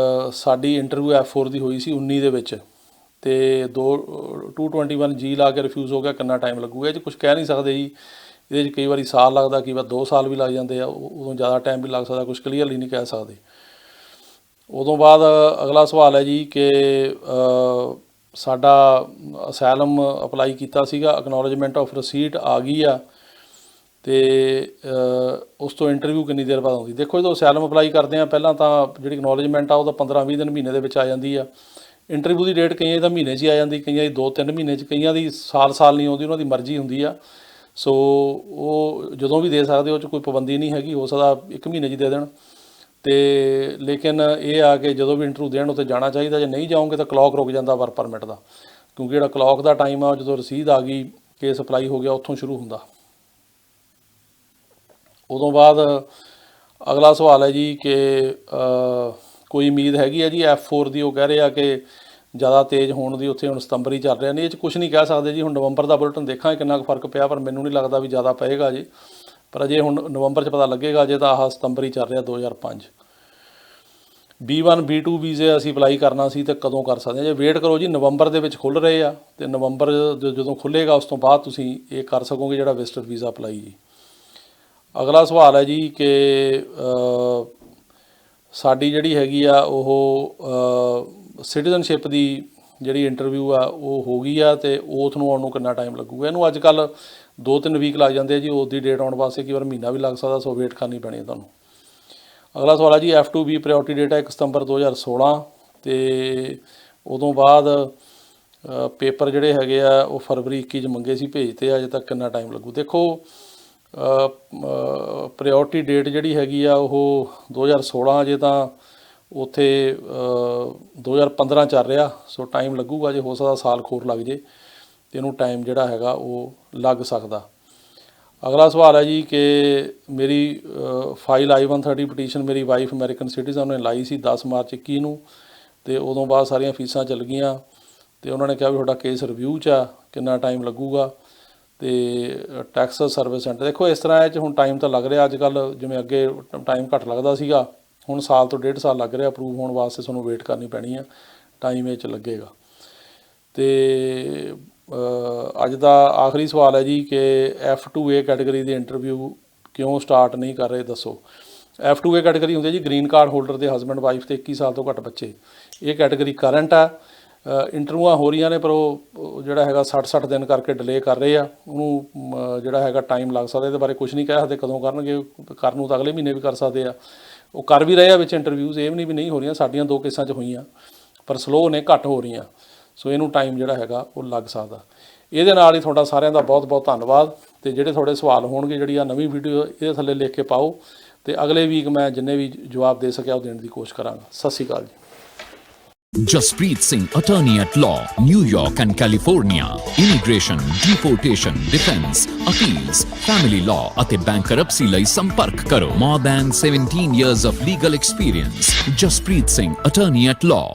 ਸਾਡੀ ਇੰਟਰਵਿਊ F4 ਦੀ ਹੋਈ ਸੀ 19 ਦੇ ਵਿੱਚ, ਤੇ 221G ਲਾ ਕੇ ਰਿਫਿਊਜ਼ ਹੋ ਗਿਆ, ਕਿੰਨਾ ਟਾਈਮ ਲੱਗੂਗਾ? ਇਹ 'ਚ ਕੁਛ ਕਹਿ ਨਹੀਂ ਸਕਦੇ ਜੀ। ਇਹਦੇ 'ਚ ਕਈ ਵਾਰੀ ਸਾਲ ਲੱਗਦਾ, ਕਈ ਵਾਰ 2 ਸਾਲ ਵੀ ਲੱਗ ਜਾਂਦੇ ਆ, ਉਦੋਂ ਜ਼ਿਆਦਾ ਟਾਈਮ ਵੀ ਲੱਗ ਸਕਦਾ, ਕੁਛ ਕਲੀਅਰਲੀ ਨਹੀਂ ਕਹਿ ਸਕਦੇ। ਉਦੋਂ ਬਾਅਦ ਅਗਲਾ ਸਵਾਲ ਹੈ ਜੀ ਕਿ ਸਾਡਾ ਅਸੈਲਮ ਅਪਲਾਈ ਕੀਤਾ ਸੀਗਾ, ਅਕਨੋਲਜਮੈਂਟ ਆਫ ਰਸੀਟ ਆ ਗਈ ਆ, ਤੇ ਉਸ ਤੋਂ ਇੰਟਰਵਿਊ ਕਿੰਨੀ ਦੇਰ ਬਾਅਦ ਆਉਂਦੀ? ਦੇਖੋ ਜਦੋਂ ਅਸੈਲਮ ਅਪਲਾਈ ਕਰਦੇ ਆ, ਪਹਿਲਾਂ ਤਾਂ ਜਿਹੜੀ ਅਕਨੋਲਜਮੈਂਟ ਆ ਉਹ ਤਾਂ 15-20 ਦਿਨ, ਮਹੀਨੇ ਦੇ ਵਿੱਚ ਆ ਜਾਂਦੀ ਆ। ਇੰਟਰਵਿਊ ਦੀ ਡੇਟ ਕਈਆਂ ਦੀ ਤਾਂ ਮਹੀਨੇ 'ਚ ਹੀ ਆ ਜਾਂਦੀ, ਕਈਆਂ ਦੀ 2-3 ਮਹੀਨੇ 'ਚ, ਕਈਆਂ ਦੀ ਸਾਲ ਨਹੀਂ ਆਉਂਦੀ, ਉਹਨਾਂ ਦੀ ਮਰਜ਼ੀ ਹੁੰਦੀ ਆ। ਸੋ ਉਹ ਜਦੋਂ ਵੀ ਦੇ ਸਕਦੇ, ਉਹ 'ਚ ਕੋਈ ਪਾਬੰਦੀ ਨਹੀਂ ਹੈਗੀ, ਹੋ ਸਕਦਾ 1 ਮਹੀਨੇ 'ਚ ਹੀ ਦੇ ਦੇਣ। ਤੇ ਲੇਕਿਨ ਇਹ ਆ ਕਿ ਜਦੋਂ ਵੀ ਇੰਟਰਵਿਊ ਦੇਣ ਉੱਤੇ ਜਾਣਾ ਚਾਹੀਦਾ। ਜੇ ਨਹੀਂ ਜਾਓਗੇ ਤਾਂ ਕਲੌਕ ਰੁਕ ਜਾਂਦਾ ਵਰਕ ਪਰਮਿਟ ਦਾ, ਕਿਉਂਕਿ ਜਿਹੜਾ ਕਲੌਕ ਦਾ ਟਾਈਮ ਆ ਜਦੋਂ ਰਸੀਦ ਆ ਗਈ, ਕੇਸ ਅਪਲਾਈ ਹੋ ਗਿਆ, ਉੱਥੋਂ ਸ਼ੁਰੂ ਹੁੰਦਾ। ਉਦੋਂ ਬਾਅਦ ਅਗਲਾ ਸਵਾਲ ਹੈ ਜੀ ਕਿ ਕੋਈ ਉਮੀਦ ਹੈਗੀ ਆ ਜੀ F4 ਦੀ? ਉਹ ਕਹਿ ਰਹੇ ਆ ਕਿ ਜ਼ਿਆਦਾ ਤੇਜ਼ ਹੋਣ ਦੀ, ਉੱਥੇ ਹੁਣ ਸਤੰਬਰ ਹੀ ਚੱਲ ਰਿਹਾ। ਨਹੀਂ, ਇਹ 'ਚ ਕੁਛ ਨਹੀਂ ਕਹਿ ਸਕਦੇ ਜੀ। ਹੁਣ ਨਵੰਬਰ ਦਾ ਬੁਲਟਨ ਦੇਖਾਂਗੇ ਕਿੰਨਾ ਕੁ ਫਰਕ ਪਿਆ, ਪਰ ਮੈਨੂੰ ਨਹੀਂ ਲੱਗਦਾ ਵੀ ਜ਼ਿਆਦਾ ਪਏਗਾ ਜੀ। ਪਰ ਅਜੇ ਹੁਣ ਨਵੰਬਰ 'ਚ ਪਤਾ ਲੱਗੇਗਾ, ਅਜੇ ਤਾਂ ਆਹ ਸਤੰਬਰ ਹੀ ਚੱਲ ਰਿਹਾ 2005। B1 B2 ਵੀਜ਼ੇ ਅਸੀਂ ਅਪਲਾਈ ਕਰਨਾ ਸੀ ਅਤੇ ਕਦੋਂ ਕਰ ਸਕਦੇ ਹਾਂ? ਜੇ ਵੇਟ ਕਰੋ ਜੀ, ਨਵੰਬਰ ਦੇ ਵਿੱਚ ਖੁੱਲ੍ਹ ਰਹੇ ਆ, ਅਤੇ ਨਵੰਬਰ ਜਦੋਂ ਖੁੱਲ੍ਹੇਗਾ ਉਸ ਤੋਂ ਬਾਅਦ ਤੁਸੀਂ ਇਹ ਕਰ ਸਕੋਗੇ ਜਿਹੜਾ ਵਿਜ਼ਟਰ ਵੀਜ਼ਾ ਅਪਲਾਈ ਜੀ। ਅਗਲਾ ਸਵਾਲ ਹੈ ਜੀ ਕਿ ਸਾਡੀ ਜਿਹੜੀ ਹੈਗੀ ਆ ਉਹ ਸਿਟੀਜ਼ਨਸ਼ਿਪ ਦੀ ਜਿਹੜੀ ਇੰਟਰਵਿਊ ਆ ਉਹ ਹੋ ਗਈ ਆ, ਅਤੇ ਓਥ ਨੂੰ ਆਉਣ ਨੂੰ ਕਿੰਨਾ ਟਾਈਮ ਲੱਗੂਗਾ? ਇਹਨੂੰ ਅੱਜ ਕੱਲ੍ਹ 2-3 ਵੀਕ ਲੱਗ ਜਾਂਦੇ ਆ ਜੀ, ਓਥ ਦੀ ਡੇਟ ਆਉਣ ਵਾਸਤੇ, ਕਈ ਵਾਰ ਮਹੀਨਾ ਵੀ ਲੱਗ ਸਕਦਾ। ਸੋ ਵੇਟ ਕਰਨੀ ਪੈਣੀ ਹੈ ਤੁਹਾਨੂੰ। ਅਗਲਾ ਸਵਾਲ ਹੈ ਜੀ F2B ਪ੍ਰਾਇਓਰਟੀ ਡੇਟ ਹੈ 1 ਸਤੰਬਰ 2016 ਤੇ ਉਦੋਂ ਬਾਅਦ ਪੇਪਰ ਜਿਹੜੇ ਹੈਗੇ ਆ ਉਹ ਫਰਵਰੀ 21 'ਚ ਮੰਗੇ ਸੀ, ਭੇਜਤੇ ਆ, ਅਜੇ ਤੱਕ ਕਿੰਨਾ ਟਾਈਮ ਲੱਗੂ। ਦੇਖੋ ਪ੍ਰਾਇਓਰਟੀ ਡੇਟ ਜਿਹੜੀ ਹੈਗੀ ਆ ਉਹ 2016, ਅਜੇ ਤਾਂ ਉੱਥੇ 2015 ਚੱਲ ਰਿਹਾ, ਸੋ ਟਾਈਮ ਲੱਗੂਗਾ, ਜੇ ਹੋ ਸਕਦਾ ਸਾਲ ਹੋਰ ਲੱਗ ਜੇ ਤੇ ਇਹਨੂੰ ਟਾਈਮ ਜਿਹੜਾ ਹੈਗਾ ਉਹ ਲੱਗ ਸਕਦਾ। ਅਗਲਾ ਸਵਾਲ ਹੈ ਜੀ ਕਿ ਮੇਰੀ ਫਾਈਲ I-130 ਪਟੀਸ਼ਨ ਮੇਰੀ ਵਾਈਫ ਅਮਰੀਕਨ ਸਿਟੀਜ਼ਨ ਨੇ ਲਾਈ ਸੀ 10 ਮਾਰਚ 21 ਨੂੰ, ਤੇ ਉਦੋਂ ਬਾਅਦ ਸਾਰੀਆਂ ਫੀਸਾਂ ਚੱਲ ਗਈਆਂ ਤੇ ਉਹਨਾਂ ਨੇ ਕਿਹਾ ਵੀ ਤੁਹਾਡਾ ਕੇਸ ਰਿਵਿਊ 'ਚ ਆ, ਕਿੰਨਾ ਟਾਈਮ ਲੱਗੂਗਾ। ਤੇ ਟੈਕਸ ਸਰਵਿਸ ਸੈਂਟਰ, ਦੇਖੋ ਇਸ ਤਰ੍ਹਾਂ ਇਹ 'ਚ ਹੁਣ ਟਾਈਮ ਤਾਂ ਲੱਗ ਰਿਹਾ, ਅੱਜ ਕੱਲ੍ਹ ਜਿਵੇਂ ਅੱਗੇ ਟਾਈਮ ਘੱਟ ਲੱਗਦਾ ਸੀਗਾ, ਹੁਣ ਸਾਲ ਤੋਂ 1.5 ਸਾਲ ਲੱਗ ਰਿਹਾ ਅਪਰੂਵ ਹੋਣ ਵਾਸਤੇ, ਤੁਹਾਨੂੰ ਵੇਟ ਕਰਨੀ ਪੈਣੀ ਆ, ਟਾਈਮ ਇਹ 'ਚ ਲੱਗੇਗਾ। ਤੇ ਅੱਜ ਦਾ ਆਖਰੀ ਸਵਾਲ ਹੈ ਜੀ ਕਿ F2A ਕੈਟਾਗਰੀ ਦੇ ਇੰਟਰਵਿਊ ਕਿਉਂ ਸਟਾਰਟ ਨਹੀਂ ਕਰ ਰਹੇ, ਦੱਸੋ। F2A ਕੈਟਾਗਰੀ ਹੁੰਦੀ ਹੈ ਜੀ ਗ੍ਰੀਨ ਕਾਰਡ ਹੋਲਡਰ ਦੇ ਹਸਬੈਂਡ ਵਾਈਫ ਤੇ 21 ਸਾਲ ਤੋਂ ਘੱਟ ਬੱਚੇ, ਇਹ ਕੈਟਾਗਰੀ ਕਰੰਟ ਆ। ਇੰਟਰਵਿਊਆਂ ਹੋ ਰਹੀਆਂ ਨੇ ਪਰ ਉਹ ਜਿਹੜਾ ਹੈਗਾ 60 ਦਿਨ ਕਰਕੇ ਡਿਲੇ ਕਰ ਰਹੇ ਆ, ਉਹਨੂੰ ਜਿਹੜਾ ਹੈਗਾ ਟਾਈਮ ਲੱਗ ਸਕਦਾ। ਇਹਦੇ ਬਾਰੇ ਕੁਝ ਨਹੀਂ ਕਹਿ ਸਕਦੇ ਕਦੋਂ ਕਰਨਗੇ, ਕਰਨ ਨੂੰ ਤਾਂ ਅਗਲੇ ਮਹੀਨੇ ਵੀ ਕਰ ਸਕਦੇ ਆ, ਉਹ ਕਰ ਵੀ ਰਹੇ ਆ ਵਿੱਚ ਇੰਟਰਵਿਊਜ਼, ਇਹ ਵੀ ਨਹੀਂ ਹੋ ਰਹੀਆਂ, ਸਾਡੀਆਂ 2 ਕੇਸਾਂ 'ਚ ਹੋਈਆਂ ਪਰ ਸਲੋਅ ਨੇ, ਘੱਟ ਹੋ ਰਹੀਆਂ, ਸੋ ਇਹਨੂੰ ਟਾਈਮ ਜਿਹੜਾ ਹੈਗਾ ਉਹ ਲੱਗ ਸਕਦਾ। ਇਹਦੇ ਨਾਲ ਹੀ ਤੁਹਾਡਾ ਸਾਰਿਆਂ ਦਾ ਬਹੁਤ ਬਹੁਤ ਧੰਨਵਾਦ, ਤੇ ਜਿਹੜੇ ਤੁਹਾਡੇ ਸਵਾਲ ਹੋਣਗੇ ਜਿਹੜੀ ਆ ਨਵੀਂ ਵੀਡੀਓ ਇਹਦੇ ਥੱਲੇ ਲਿਖ ਕੇ ਪਾਓ, ਤੇ ਅਗਲੇ ਵੀਕ ਮੈਂ ਜਿੰਨੇ ਵੀ ਜਵਾਬ ਦੇ ਸਕਿਆ ਉਹ ਦੇਣ ਦੀ ਕੋਸ਼ਿਸ਼ ਕਰਾਂਗਾ। ਸਤਿ ਸ਼੍ਰੀ ਅਕਾਲ ਜੀ। Jaspreet Singh, attorney at law, New York and California. Immigration, deportation, defense, appeals, family law ਅਤੇ bankruptcy ਲਈ ਸੰਪਰਕ ਕਰੋ। More than 17 years of legal experience. Jaspreet Singh, attorney at law.